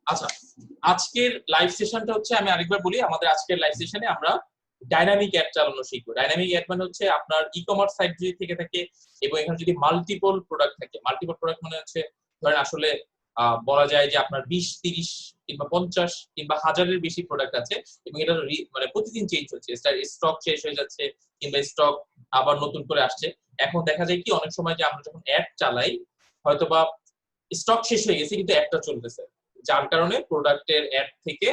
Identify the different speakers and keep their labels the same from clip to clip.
Speaker 1: আচ্ছা, আজকের লাইভ সেশনটা হচ্ছে, আমি আরেকবার বলি, আমাদের আজকের লাইভ সেশনে আমরা ডাইনামিক অ্যাড চালানো শিখবো। ডাইনামিক অ্যাড মানে হচ্ছে আপনার ই কমার্স সাইট যদি থেকে থাকে এবং এখানে যদি মাল্টিপল প্রোডাক্ট থাকে, মাল্টিপল প্রোডাক্ট মানে হচ্ছে ধরেন আসলে বলা যায় যে আপনার 20, 30 কিংবা 50 কিংবা 1000-এর বেশি প্রোডাক্ট আছে এবং এটা মানে প্রতিদিন চেঞ্জ হচ্ছে, স্টক শেষ হয়ে যাচ্ছে কিংবা স্টক আবার নতুন করে আসছে। এখন দেখা যায় কি অনেক সময় যে আমরা যখন অ্যাড চালাই হয়তোবা স্টক শেষ হয়ে গেছে কিন্তু অ্যাডটা চলতেছে, যার কারণে প্রোডাক্টের অ্যাড থেকে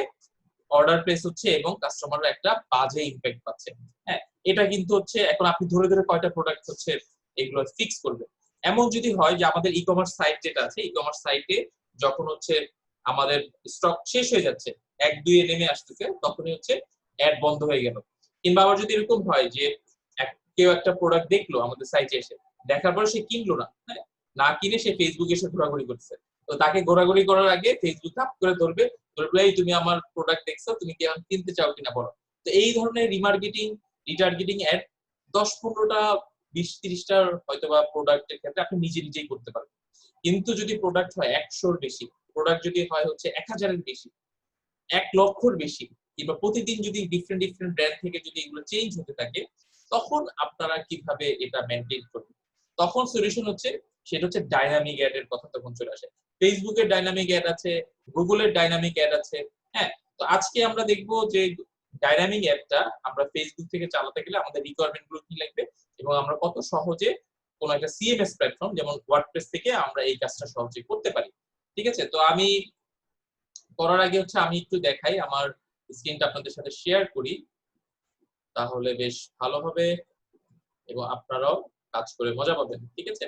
Speaker 1: অর্ডার প্লেস হচ্ছে এবং কাস্টমাররা একটা বাজে ইমপ্যাক্ট পাচ্ছে। হ্যাঁ, এটা কিন্তু হচ্ছে এখন আপনি ধরে ধরে কয়টা প্রোডাক্ট হচ্ছে এগুলো ফিক্স করবেন। এমন যদি হয় যে আমাদের ই কমার্স সাইট যেটা আছে, ই কমার্স সাইটে যখন হচ্ছে আমাদের স্টক শেষ হয়ে যাচ্ছে, 1-2 নেমে আসতেছে, তখনই হচ্ছে অ্যাড বন্ধ হয়ে গেল। কিংবা আবার যদি এরকম হয় যে কেউ একটা প্রোডাক্ট দেখলো আমাদের সাইটে এসে, দেখার পর সে কিনলো না, হ্যাঁ, না কিনে সে ফেসবুকে এসে ঘোরাঘুরি করছে, তো তাকে ঘোরাঘুরি করার আগে ফেসবুক আপ করে ধরবে, তুমি আমার প্রোডাক্ট দেখছো, তুমি কি এখন কিনতে চাও কিনা বলো। তো এই ধরনের রিমার্কেটিং, রিটার্গেটিং অ্যাড 10-15টা 20-30টার হয়তোবা প্রোডাক্টের ক্ষেত্রে আপনি নিজে নিজেই করতে পারবেন। কিন্তু যদি প্রোডাক্ট হয় 100-র বেশি, প্রোডাক্ট যদি হয় হচ্ছে 1000-এর বেশি, 1 লক্ষর বেশি, কিংবা প্রতিদিন যদি ডিফারেন্ট ডিফারেন্ট ব্র্যান্ড থেকে যদি এগুলো চেঞ্জ হতে থাকে, তখন আপনারা কিভাবে এটা মেনটেন করবেন? তখন সলিউশন হচ্ছে, সেটা হচ্ছে ডাইনামিক অ্যাড এর কথা তখন চলে আসে। ফেসবুকের ডাইনামিক অ্যাড আছে, গুগলের ডাইনামিক অ্যাড আছে। হ্যাঁ, তো আজকে আমরা দেখব যে ডাইনামিক অ্যাডটা আমরা ফেসবুক থেকে চালাতে গেলে আমাদের রিকোয়ারমেন্ট গুলো কি লাগবে এবং আমরা কত সহজে কোন একটা সিএমএস প্ল্যাটফর্ম যেমন ওয়ার্ডপ্রেস থেকে আমরা এই কাজটা সহজে করতে পারি। ঠিক আছে, তো আমি করার আগে হচ্ছে আমি একটু দেখাই, আমার স্ক্রিনটা আপনাদের সাথে শেয়ার করি, তাহলে বেশ ভালো হবে এবং আপনারাও কাজ করে মজা পাবেন। ঠিক আছে,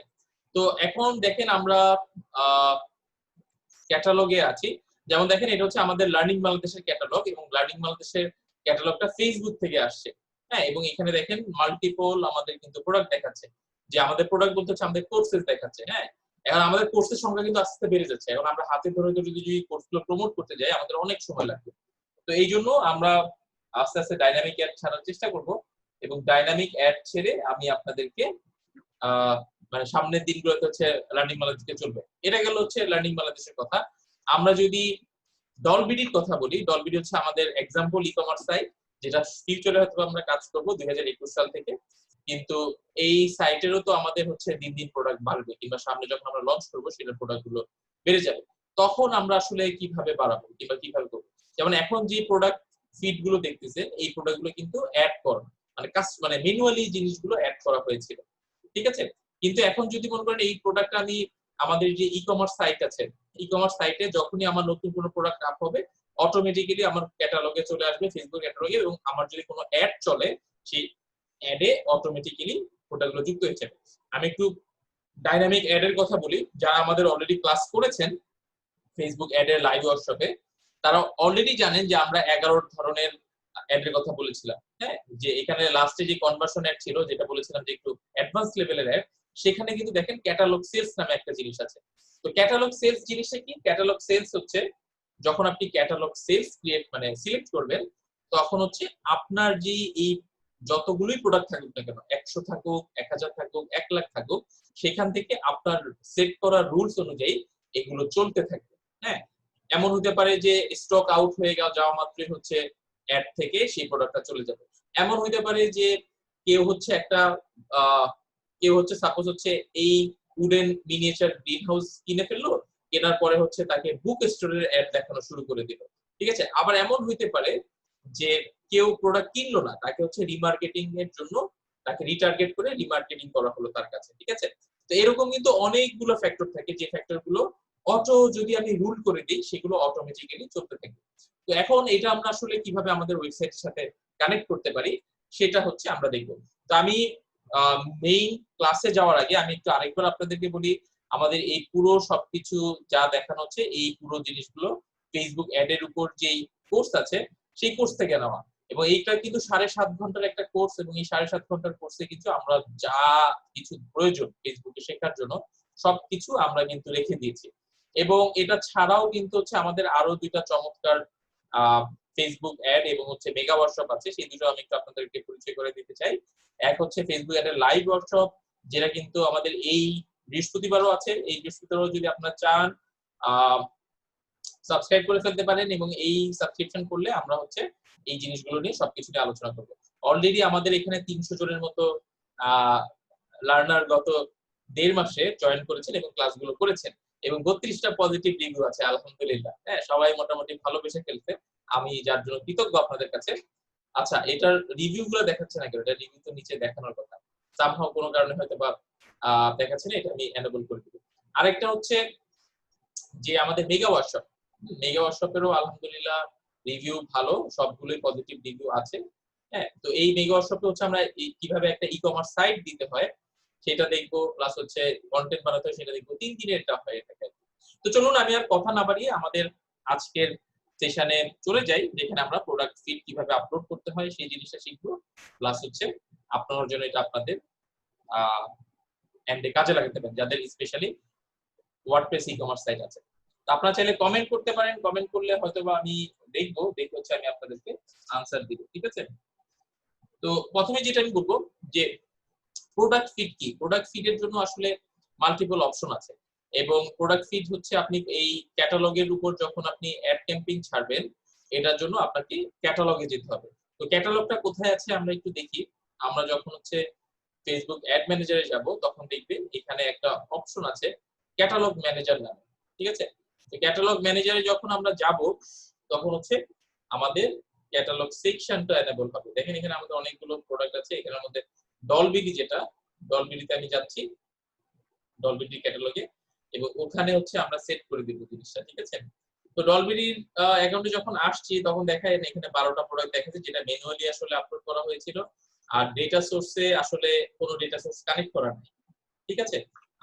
Speaker 1: তো এখন দেখেন আমরা ক্যাটালগে আছি। যেমন দেখেন এটা হচ্ছে আমাদের লার্নিং বাংলাদেশের ক্যাটালগ এবং লার্নিং বাংলাদেশের ক্যাটালগটা ফেসবুক থেকে আসছে। হ্যাঁ, এবং এখানে দেখেন মাল্টিপল আমাদের কিন্তু প্রোডাক্ট দেখাচ্ছে, যে আমাদের প্রোডাক্ট বলতে হচ্ছে আমাদের কোর্সেস দেখাচ্ছে। হ্যাঁ, এখন আমাদের কোর্সের সংখ্যা কিন্তু আস্তে আস্তে বেড়ে যাচ্ছে, এখন আমরা হাতে ধরে ধরে যদি কোর্সগুলো প্রমোট করতে যাই আমাদের অনেক সময় লাগবে। তো এই জন্য আমরা আস্তে আস্তে ডাইনামিক অ্যাড ছাড়ার চেষ্টা করব এবং ডাইনামিক অ্যাড ছেড়ে আমি আপনাদেরকে মানে সামনের দিনগুলোতে হচ্ছে লার্নিং বাংলাদেশকে চলবে। এটা গেল হচ্ছে লার্নিং বাংলাদেশের কথা। আমরা যদি ডলবিডির কথা বলি, ডলবিডি হচ্ছে আমাদের এক্সাম্পল ই কমার্স সাইট, যেটা ফিউচারে হয়তো আমরা কাজ করব 2021 সাল থেকে। কিন্তু এই সাইটেরও তো আমাদের হচ্ছে দিন দিন প্রোডাক্ট বাড়বে কিংবা সামনে যখন আমরা লঞ্চ করব সেটা প্রোডাক্ট গুলো বেড়ে যাবে। তখন আমরা আসলে কিভাবে বাড়াবো কিংবা কিভাবে করবো? যেমন এখন যে প্রোডাক্ট ফিড গুলো দেখতেছেন, এই প্রোডাক্ট গুলো কিন্তু অ্যাড করা, মানে মানে ম্যানুয়ালি জিনিসগুলো অ্যাড করা হয়েছিল। ঠিক আছে, কিন্তু এখন যদি মনে করেন এই প্রোডাক্ট আমি আমাদের যে ই কমার্স সাইট আছে, ই কমার্স সাইটে যখনই আমার নতুন কোনো প্রোডাক্ট আপ হবে অটোমেটিক্যালি আমার ক্যাটালগে চলে আসবে, ফেসবুক ক্যাটালগে, এবং আমার যদি কোনো অ্যাড চলে সেই অ্যাডে অটোমেটিক্যালি প্রোডাক্টগুলো যুক্ত হয়ে যাবে। আমি একটু ডাইনামিক অ্যাড এর কথা বলি। যারা আমাদের অলরেডি ক্লাস করেছেন ফেসবুক অ্যাড এর লাইভ ওয়ার্কশপে, তারা অলরেডি জানেন যে আমরা 11 ধরনের অ্যাড এর কথা বলেছিলাম। হ্যাঁ, যে এখানে লাস্টে যে কনভার্সন অ্যাড ছিল যেটা বলেছিলাম যে একটু অ্যাডভান্স লেভেলের অ্যাড, সেখানে কিন্তু দেখেন ক্যাটালগ সেলস নামে একটা জিনিস আছে। তো ক্যাটালগ সেলস জিনিসটা কি? ক্যাটালগ সেলস হচ্ছে যখন আপনি ক্যাটালগ সেলস ক্রিয়েট মানে সিলেক্ট করবেন, তখন হচ্ছে আপনার যে এই যতগুলোই প্রোডাক্ট থাকুক না কেন, 100 থাকুক, 1000 থাকুক, 1 লাখ থাকুক, সেখান থেকে আপনার সেট করা রুলস অনুযায়ী এগুলো চলতে থাকবে। হ্যাঁ, এমন হতে পারে যে স্টক আউট হয়ে যাওয়া মাত্রই হচ্ছে অ্যাড থেকে সেই প্রোডাক্টটা চলে যাবে। এমন হতে পারে যে কেউ হচ্ছে একটা কেউ হচ্ছে সাপোজ হচ্ছে এই উডেন মিনিয়েচার গ্রিন হাউস কিনে ফেললো, কেনার পরে হচ্ছে তাকে বুক স্টোরের অ্যাড দেখানো শুরু করে দিল। ঠিক আছে, আবার এমন হইতে পারে যে কেউ প্রোডাক্ট কিনলো না, তাকে হচ্ছে রিমার্কেটিং এর জন্য তাকে রিটার্গেট করে রিমার্কেটিং করা হলো তার কাছে। ঠিক আছে, তো এরকম কিন্তু অনেকগুলো ফ্যাক্টর থাকে, যে ফ্যাক্টর গুলো অটো যদি আমি রুল করে দিই সেগুলো অটোমেটিক্যালি চলতে থাকবে। তো এখন এটা আমরা আসলে কিভাবে আমাদের ওয়েবসাইটের সাথে কানেক্ট করতে পারি সেটা হচ্ছে আমরা দেখব। তো আমি মেইন ক্লাসে যাওয়ার আগে আমি একটু আরেকবার আপনাদেরকে বলি, আমাদের এই পুরো সবকিছু যা দেখানো হচ্ছে এই পুরো জিনিসগুলো ফেসবুক অ্যাড এর উপর যেই কোর্স আছে সেই কোর্স থেকে নেওয়া, এবং এইটা কিন্তু 7.5 ঘন্টার একটা কোর্স, এবং এই 7.5 ঘন্টার কোর্সে কিন্তু আমরা যা কিছু প্রয়োজন ফেসবুকে শেখার জন্য সবকিছু আমরা কিন্তু রেখে দিয়েছি। এবং এটা ছাড়াও কিন্তু হচ্ছে আমাদের আরো দুইটা চমৎকার ফেসবুক অ্যাড এবং হচ্ছে মেগা ওয়ার্কশপ আছে, সেই দুটো আমি একটু আপনাদেরকে পরিচয় করে দিতে চাই। এক হচ্ছে ফেসবুক অ্যাডের লাইভ ওয়ার্কশপ, যেটা কিন্তু আমাদের এই বৃহস্পতিবারও আছে। এই বৃহস্পতিবারও যদি আপনারা চান সাবস্ক্রাইব করে ফেলতে পারেন এবং এই সাবস্ক্রিপশন করলে আমরা হচ্ছে এই জিনিসগুলো নিয়ে সবকিছু নিয়ে আলোচনা করব। অলরেডি আমাদের এখানে 300 জনের মতো লার্নার গত 1.5 মাসে জয়েন করেছেন এবং ক্লাসগুলো করেছেন এবং 32টা পজিটিভ রিভিউ আছে আলহামদুলিল্লাহ। হ্যাঁ, সবাই মোটামুটি ভালোবেসে ফেলছে, আমি যার জন্য কৃতজ্ঞ আপনাদের কাছে। আচ্ছা, এটার রিভিউ গুলো দেখাচ্ছে না কেন? এটা রিভিউ তো নিচে দেখানোর কথা, সামহাও কোনো কারণে হয়তো বা দেখাচ্ছে না, এটা আমি এনেবল করে দিব। আরেকটা হচ্ছে যে আমাদের মেগা ওয়ার্কশপেরও আলহামদুলিল্লাহ রিভিউ ভালো, সবগুলোই পজিটিভ রিভিউ আছে। হ্যাঁ, তো এই মেগা ওয়ার্কশপে হচ্ছে আমরা কিভাবে একটা ই-কমার্স সাইট দিতে হয় সেটা দেখবো, প্লাস হচ্ছে কন্টেন্ট বানাতে হয় সেটা দেখবো। 3 দিনের এটা হয় এটাকে। তো চলুন আমি আর কথা না বাড়িয়ে আমাদের আজকের সেশনে চলে যাই, যেখানে আমরা প্রোডাক্ট ফিড কিভাবে আপলোড করতে হয় সেই জিনিসটা শিখবো, প্লাস হচ্ছে আপনার জন্য এটা আপনাদের এন্ডে কাজে লাগাতে পারেন যাদের স্পেশালি ওয়ার্ডপ্রেস ই-কমার্স সাইট আছে। তো আপনারা চাইলে কমেন্ট করতে পারেন, কমেন্ট করলে হয়তোবা আমি দেখবো, দেখে হচ্ছে আমি আপনাদেরকে আনসার দিব, ঠিক আছে? তো প্রথমে যেটা আমি বলবো যে প্রোডাক্ট ফিড কি। প্রোডাক্ট ফিডের জন্য আসলে মাল্টিপল অপশন আছে এবং প্রোডাক্ট ফিড হচ্ছে আপনি এই ক্যাটালগের উপর যখন আপনি অ্যাড ক্যাম্পেইন ছাড়বেন এটার জন্য আপনাকে ক্যাটালগে যেতে হবে। তো ক্যাটালগটা কোথায় আছে আমরা একটু দেখি। আমরা যখন হচ্ছে ফেসবুক অ্যাড ম্যানেজারে যাব তখন দেখবেন এখানে একটা অপশন আছে ক্যাটালগ ম্যানেজার নামে, ঠিক আছে? তো ক্যাটালগ ম্যানেজারে যখন আমরা যাব তখন হচ্ছে আমাদের ক্যাটালগ সেকশনটা এনেবল হবে। দেখেন এখানে আমাদের অনেকগুলো প্রোডাক্ট আছে, এখানের মধ্যে ডলবিডি যেটা, ডলবিডিতে আমি যাচ্ছি, ডলবিডি ক্যাটালগে, এবং ওখানে হচ্ছে আমরা সেট করে দিব জিনিসটা, ঠিক আছে? তো ডলবিডির অ্যাকাউন্টে যখন আসছি তখন দেখায় এখানে 12টা প্রোডাক্ট দেখাচ্ছে যেটা ম্যানুয়ালি আসলে আপলোড করা হয়েছিল, আর ডেটা সোর্সে আসলে কোনো ডেটা সোর্স কানেক্ট করা নেই, ঠিক আছে?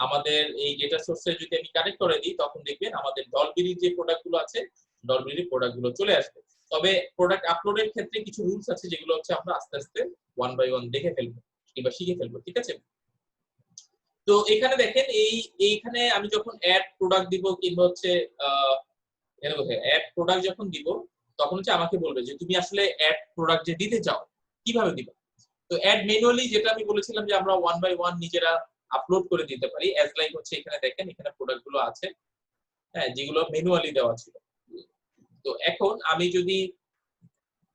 Speaker 1: আমাদের এই ডেটা সোর্সে যদি আমি কানেক্ট করে দিই তখন দেখবেন আমাদের ডলবিডির যে প্রোডাক্টগুলো আছে ডলবিডির প্রোডাক্টগুলো চলে আসবে। তবে প্রোডাক্ট আপলোডের ক্ষেত্রে কিছু রুলস আছে যেগুলো হচ্ছে আমরা আস্তে আস্তে ওয়ান বাই ওয়ান দেখে ফেলবো কিংবা শিখে ফেলবো, ঠিক আছে? তো এখানে দেখেন এইখানে আমি যখন অ্যাড প্রোডাক্ট দিব কিংবা হচ্ছে এর মধ্যে অ্যাড প্রোডাক্ট যখন দিব তখন হচ্ছে আমাকে বলবে যে তুমি আসলে অ্যাড প্রোডাক্ট যে দিতে চাও কিভাবে দিবা। তো অ্যাড ম্যানুয়ালি যেটা আমি বলেছিলাম যে আমরা ওয়ান বাই ওয়ান নিজেরা আপলোড করে দিতে পারি, অ্যাজ লাইক হচ্ছে এখানে দেখেন এখানে প্রোডাক্ট গুলো আছে, হ্যাঁ, যেগুলো ম্যানুয়ালি দেওয়া ছিল। তো এখন আমি যদি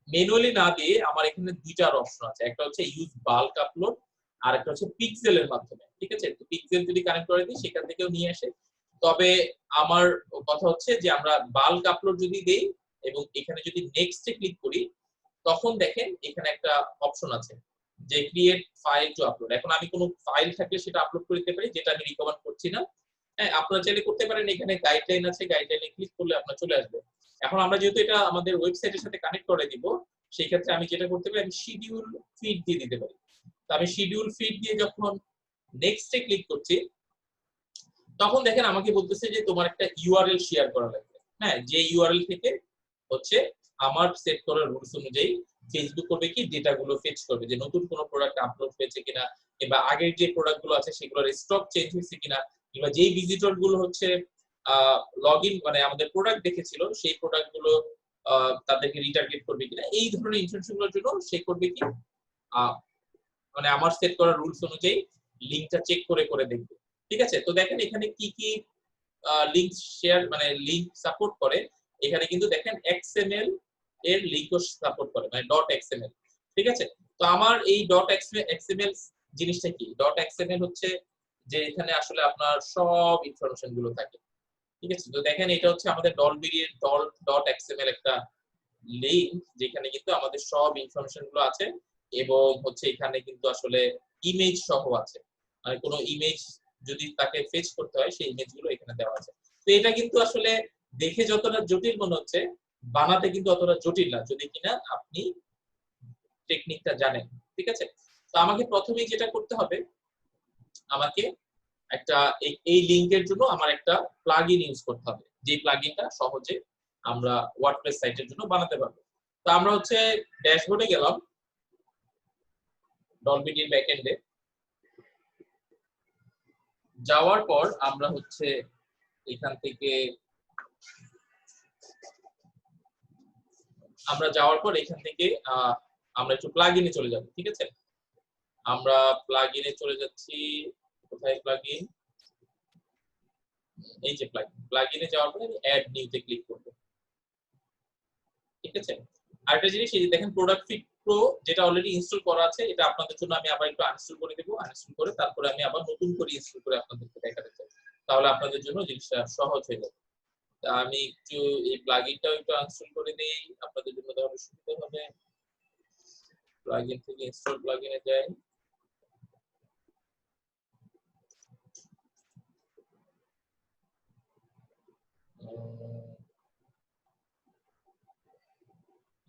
Speaker 1: ম্যানুয়ালি না দিয়ে আমার এখানে দুইটা অপশন আছে, একটা হচ্ছে ইউজ বাল্ক আপলোড আর একটা হচ্ছে পিক্সেলের মাধ্যমে, ঠিক আছে? তো পিক্সেল যদি কানেক্ট করে দিই সেখান থেকেও নিয়ে আসে। তবে আমার কথা হচ্ছে যে আমরা বাল্ক আপলোড যদি দেই এবং এখানে যদি নেক্সটে ক্লিক করি তখন দেখেন এখানে একটা অপশন আছে যে ক্রিয়েট ফাইল টু আপলোড। এখন আমি কোনো ফাইল থাকলে সেটা আপলোড করে দিতে পারি, যেটা আমি রিকমেন্ড করছি না। হ্যাঁ, আপনারা চাইলে করতে পারেন, এখানে গাইডলাইন আছে, গাইডলাইনে ক্লিক করলে আপনার চলে আসবে। এখন আমরা যেহেতু এটা আমাদের ওয়েবসাইটের সাথে কানেক্ট করে দিব সেই ক্ষেত্রে আমি যেটা করতে পারি আমি শিডিউল ফিড দিয়ে দিতে পারি। তো আমি শিডিউল ফিড দিয়ে যখন নেক্সটে ক্লিক করছি তখন দেখেন আমাকে বলতেছে যে তোমার একটা ইউআরএল শেয়ার করা লাগবে। হ্যাঁ, যে ইউআরএল থেকে হচ্ছে আমার সেট করা রুলস অনুযায়ী ফেসবুক করবে কি ডেটা গুলো ফেচ করবে যে নতুন কোনো প্রোডাক্ট আপলোড হয়েছে কিনা, কিংবা আগের যে প্রোডাক্ট গুলো আছে সেগুলোর স্টক চেঞ্জ হয়েছে কিনা, কিংবা যেই ভিজিটর গুলো হচ্ছে লগইন মানে আমাদের প্রোডাক্ট দেখেছিল সেই প্রোডাক্ট গুলো তাদেরকে রিটার্গেট করবে কিনা, এই ধরনের ইনফরমেশন গুলোর জন্য সে করবে কি মানে আমার সেট করা রুলস অনুযায়ী লিংকটা চেক করে করে দেখবে, ঠিক আছে? তো দেখেন এখানে কি কি লিংক শেয়ার মানে লিংক সাপোর্ট করে। এখানে কিন্তু দেখেন এক্সএমএল এর লিংকও সাপোর্ট করে মানে ডট এক্সএমএল, ঠিক আছে? তো আমার এই ডট এক্সএমএল জিনিসটা কি? ডট এক্সএমএল হচ্ছে যে এখানে আসলে আপনার সব ইনফরমেশন গুলো থাকে, ঠিক আছে? তো দেখেন এটা হচ্ছে আমাদের ডলবিডি এর ডট এক্সএমএল একটা লিংক যেখানে কিন্তু আমাদের সব ইনফরমেশন গুলো আছে এবং হচ্ছে এখানে কিন্তু আসলে ইমেজ সহ আছে, মানে কোনো ইমেজ যদি তাকে ফেচ করতে হয় সেই ইমেজগুলো এখানে দেওয়া আছে। তো এটা কিন্তু আসলে দেখে যতটা জটিল মনে হচ্ছে বানাতে কিন্তু অতটা জটিল না যদি কিনা আপনি টেকনিকটা জানেন, ঠিক আছে? তো আমাকে প্রথমেই যেটা করতে হবে আমাকে একটা এই লিংকের জন্য আমার একটা প্লাগইন ইউজ করতে হবে, যে প্লাগইনটা সহজে আমরা ওয়ার্ডপ্রেস সাইটের জন্য বানাতে পারবো। তো আমরা হচ্ছে ড্যাশবোর্ডে গেলাম, ডলবিডির ব্যাকএন্ডে যাওয়ার পর আমরা হচ্ছে এখান থেকে আমরা একটু প্লাগইনে চলে যাব, ঠিক আছে? আমরা প্লাগইনে চলে যাচ্ছি। কোথায় প্লাগইন? এই যে প্লাগইনে যাওয়ার পরে অ্যাড নিউতে ক্লিক করব। ঠিক আছে। আরেকটা জিনিস এই যে দেখেন প্রোডাক্ট ফিট প্রো যেটা অলরেডি ইনস্টল করা আছে, এটা আপনাদের জন্য আমি আবার একটু আনইনস্টল করে দেব। আনইনস্টল করে তারপরে আমি আবার নতুন করে ইনস্টল করে আপনাদেরকে দেখাতে চাই। তাহলে আপনাদের জন্য জিনিসটা সহজ হয়ে যাবে। তা আমি একটু এই প্লাগইনটাও একটু আনইনস্টল করে দেই, আপনাদের জন্য তাহলে সুবিধা হবে। প্লাগইন থেকে ইনস্টল প্লাগইনে যাই।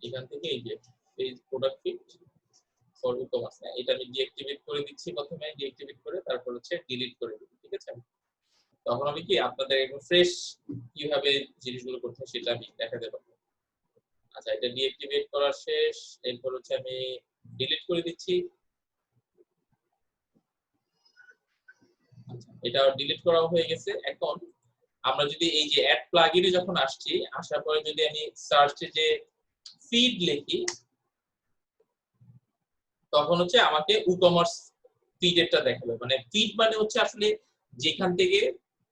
Speaker 1: এখান থেকে এই যে page product fit for e-commerce, এটা আমি ডিঅ্যাক্টিভেট করে দিচ্ছি। প্রথমে ডিঅ্যাক্টিভেট করে তারপর হচ্ছে ডিলিট করে দেব, ঠিক আছে। তখন আমি কি আপনাদের একদম ফ্রেশ কিভাবে জিনিসগুলো করতে হয় সেটা আমি দেখাতে পারবো। আচ্ছা, এটা ডিঅ্যাক্টিভেট করা শেষ, এরপর হচ্ছে আমি ডিলিট করে দিচ্ছি। আচ্ছা, এটা ডিলিট করা হয়ে গেছে। এখন আমরা যদি এই যে অ্যাড প্লাগইনে যখন আসছি, আসার পরে যদি আমি সার্চে যে ফিড লিখি, তখন হচ্ছে আমাকে ই-কমার্স ফিডেরটা দেখাবে। মানে ফিড মানে হচ্ছে আসলে যেখান থেকে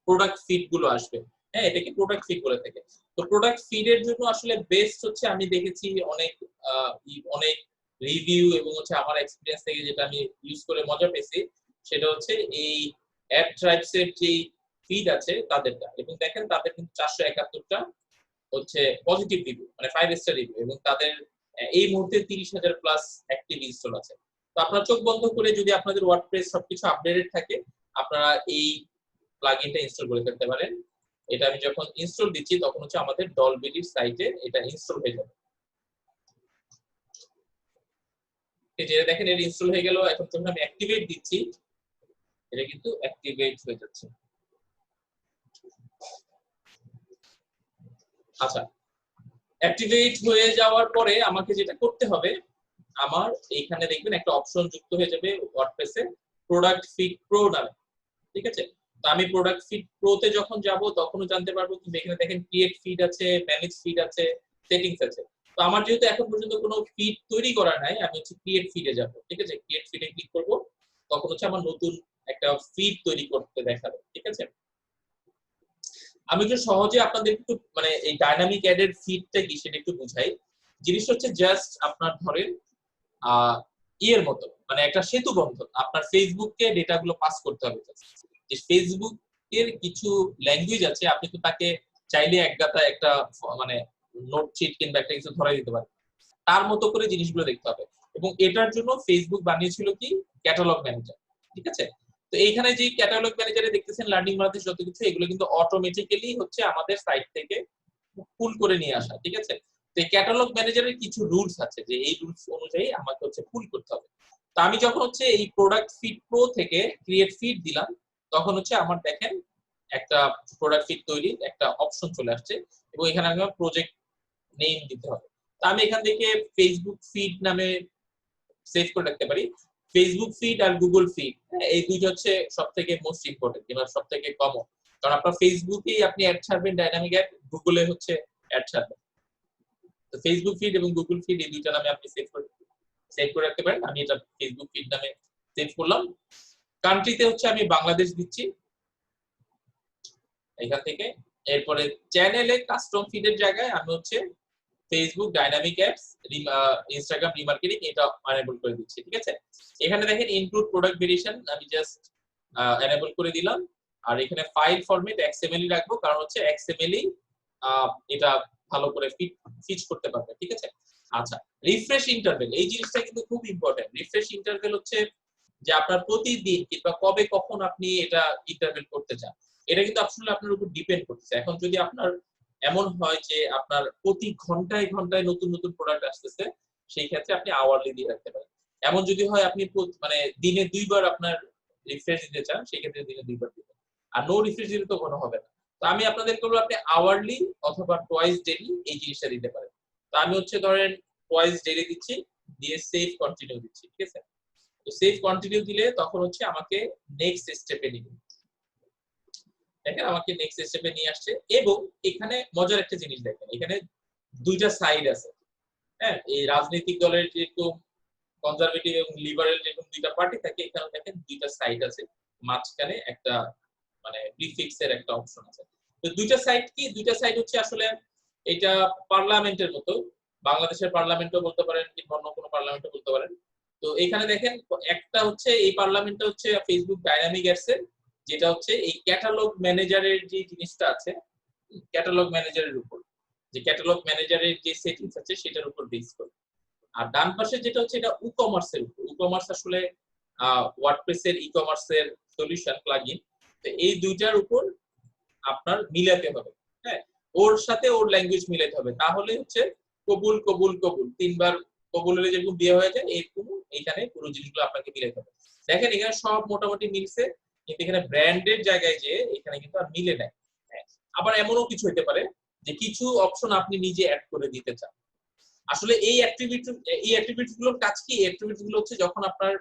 Speaker 1: প্রোডাক্ট ফিড গুলো আসবে। হ্যাঁ, এটাকে প্রোডাক্ট ফিড বলে থাকে। তো প্রোডাক্ট ফিডের জন্য আসলে বেস্ট হচ্ছে আমি দেখেছি অনেক অনেক রিভিউ এবং হচ্ছে আমার এক্সপেরিয়েন্স থেকে যেটা আমি ইউজ করে মজা পেয়েছি, সেটা হচ্ছে এই অ্যাড ট্রাইবস এর যে ফিড আছে তাদেরটা। এবং দেখেন তাদের কিন্তু 471টা হচ্ছে পজিটিভ রিভিউ, মানে 5 স্টার রিভিউ, এবং তাদের এই মুহূর্তে 30,000 প্লাস অ্যাক্টিভ ইনস্টল আছে। তো আপনারা চোখ বন্ধ করে যদি আপনাদের ওয়ার্ডপ্রেস সবকিছু আপডেটেড থাকে, আপনারা এই প্লাগইনটা ইনস্টল করে ফেলতে পারেন। এটা আমি যখন ইনস্টল দিচ্ছি তখন হচ্ছে আমাদের ডলবিলির সাইটে এটা ইনস্টল হয়ে যাবে। এই যে দেখেন এটা ইনস্টল হয়ে গেল। এখন যখন আমি অ্যাক্টিভেট দিচ্ছি, এটা কিন্তু অ্যাক্টিভেট হয়ে যাচ্ছে। আচ্ছা, অ্যাক্টিভেট হয়ে যাওয়ার পরে আমাকে যেটা করতে হবে, আমার এইখানে দেখবেন একটা অপশন যুক্ত হয়ে যাবে ওয়ার্ডপ্রেসে, প্রোডাক্ট ফিট প্রো নামে, ঠিক আছে। তো আমি প্রোডাক্ট ফিট প্রোতে যখন যাব তখনও জানতে পারবো, কিন্তু এখানে দেখেন ক্রিয়েট ফিড আছে, ম্যানেজ ফিড আছে, সেটিংস আছে। তো আমার যেহেতু এখন পর্যন্ত কোনো ফিড তৈরি করা নাই, আমি হচ্ছে ক্রিয়েট ফিডে যাব, ঠিক আছে। ক্রিয়েট ফিডে ক্লিক করব, তখন হচ্ছে আমার নতুন একটা ফিড তৈরি করতে দেখাবে, ঠিক আছে। আমি একটু সহজে আপনাদের একটু মানে এই ডাইনামিক অ্যাডের ফিডটা কি সেটা একটু বুঝাই। জিনিসটা হচ্ছে জাস্ট আপনার ধরেন ইয়ের মতো, মানে একটা সেতু বন্ধন, আপনার ফেসবুককে ডেটাগুলো পাস করতে হবে। যে ফেসবুকের কিছু ল্যাঙ্গুয়েজ আছে, আপনি তো তাকে চাইলে একগাতা একটা মানে নোট শিট কিংবা একটা কিছু ধরে দিতে পারেন, তার মতো করে জিনিসগুলো দেখতে হবে। এবং এটার জন্য ফেসবুক বানিয়েছিল কি ক্যাটালগ ম্যানেজার, ঠিক আছে। তো এইখানে যে ক্যাটালগ ম্যানেজারে দেখতেছেন লার্নিং বাংলাদেশ যত কিছু, এগুলো কিন্তু অটোমেটিক্যালি হচ্ছে আমাদের সাইট থেকে পুল করে নিয়ে আসা, ঠিক আছে। তো এই ক্যাটালগ ম্যানেজারের কিছু রুলস আছে, যে এই রুলস অনুযায়ী আমাকে হচ্ছে পুল করতে হবে। তো আমি যখন হচ্ছে এই প্রোডাক্ট ফিড প্রো থেকে ক্রিয়েট ফিড দিলাম, তখন হচ্ছে আমার দেখেন একটা প্রোডাক্ট ফিড তৈরির একটা অপশন চলে আসছে, এবং এখানে আমি প্রজেক্ট নেম দিতে হবে। তো আমি এখান থেকে ফেসবুক ফিড নামে সেভ করে রাখতে পারি। ফেসবুক ফিড আর গুগল ফিড, এই দুইটা হচ্ছে সবথেকে মোস্ট ইম্পর্টেন্ট কিংবা সবথেকে কমন। কারণ আপনার ফেসবুকেই আপনি অ্যাড ছাড়বেন ডাইনামিক অ্যাড, গুগলে হচ্ছে অ্যাড ছাড়বেন। তো ফেসবুক ফিড এবং গুগল ফিড এই দুইটা নামে আপনি সেভ করে রাখতে পারেন। আমি এটা ফেসবুক ফিড নামে সেভ করলাম। কান্ট্রিতে হচ্ছে আমি বাংলাদেশ দিচ্ছি এখান থেকে। এরপরে চ্যানেলে কাস্টম ফিডের জায়গায় আমি হচ্ছে Facebook dynamic ads, Instagram remarketing এটা এনেবল করে দিচ্ছি, ঠিক আছে। এখানে দেখেন ইনক্লুড প্রোডাক্ট ভেরিয়েশন আমি জাস্ট এনেবল করে দিলাম। আর এখানে ফাইল ফরম্যাট এক্সএমএল রাখবো, কারণ হচ্ছে এক্সএমএল এটা ভালো করে ফিচ করতে পারবে, ঠিক আছে। আচ্ছা, রিফ্রেশ ইন্টারভেল, এই জিনিসটা কিন্তু খুব ইম্পর্টেন্ট। রিফ্রেশ ইন্টারভেল হচ্ছে যে আপনার প্রতিদিন কিংবা কবে কখন আপনি এটা ইন্টারভেল করতে চান, এটা কিন্তু আসলে আপনার উপর ডিপেন্ড করছে। এখন যদি আপনার এমন হয় যে আপনার প্রতি ঘন্টায় ঘন্টায় নতুন নতুন প্রোডাক্ট আসতেছে, সেই ক্ষেত্রে আপনি আওয়ারলি দিয়ে রাখতে পারেন। এমন যদি হয় আপনি মানে দিনে 2 বার আপনার রিফ্রেশ দিতে চান, সেই ক্ষেত্রে দিনে 2 বার দিবেন। আর নো রিফ্রেশ দিলে তো কোনো হবে না। তো আমি আপনাদের বলবো আপনি আওয়ারলি অথবা টুয়াইস ডেইলি এই জিনিসটা দিতে পারেন। তো আমি হচ্ছে ধরেন টুয়াইস ডেইলি দিচ্ছি, দিয়ে সেভ কন্টিনিউ দিচ্ছি, ঠিক আছে। তো সেভ কন্টিনিউ দিলে তখন হচ্ছে আমাকে নেক্সট স্টেপে নিবে। দেখেন আমাকে নেক্সট স্টেপে নিয়ে আসছে। এবং এখানে মজার একটা জিনিস দেখেন, এখানে দুইটা সাইড আছে। হ্যাঁ, এই রাজনৈতিক দলের যেরকম কনজারভেটিভ এবং লিবারেল যেরকম দুইটা পার্টি থাকে, এখানে দেখেন দুইটা সাইড আছে, মাঝখানে একটা মানে প্রিফিক্স এর একটা অপশন আছে। তো দুইটা সাইড কি, দুইটা সাইড হচ্ছে আসলে এটা পার্লামেন্টের মতো, বাংলাদেশের পার্লামেন্টও বলতে পারেন কিংবা অন্য কোনো পার্লামেন্টও বলতে পারেন। তো এখানে দেখেন একটা হচ্ছে এই পার্লামেন্টটা হচ্ছে ফেসবুক ডাইনামিক অ্যাডস এর, যেটা হচ্ছে এই ক্যাটালগ ম্যানেজারের যে জিনিসটা আছে, ক্যাটালগ ম্যানেজারের উপর, যে ক্যাটালগ ম্যানেজারের যে সেটিংস আছে সেটার উপর বেস করে। আর ডান পাশে যেটা হচ্ছে এটা ই-কমার্স এর উপর। ই-কমার্স আসলে ওয়ার্ডপ্রেস এর ই-কমার্স এর সলিউশন প্লাগইন। তো এই দুইটার উপর আপনার মিলাতে হবে। হ্যাঁ, ওর সাথে ওর ল্যাঙ্গুয়েজ মিলাতে হবে, তাহলে হচ্ছে কবুল কবুল কবুল তিনবার কবুল হলে যেরকম বিয়ে হয়ে যায় এরকম এখানে পুরো জিনিসগুলো আপনাকে মিলাতে হবে। দেখেন এখানে সব মোটামুটি মিলছে, কিন্তু এখানে ব্র্যান্ডের জায়গায় যে এখানে কিন্তু আর মিলে নাই। হ্যাঁ, আবার এমনও কিছু হতে পারে যে কিছু অপশন আপনি নিজে অ্যাড করে দিতে চান। আসলে এই অ্যাট্রিবিউটস গুলোর কাজ কি? এই অ্যাট্রিবিউটস গুলো হচ্ছে যখন আপনার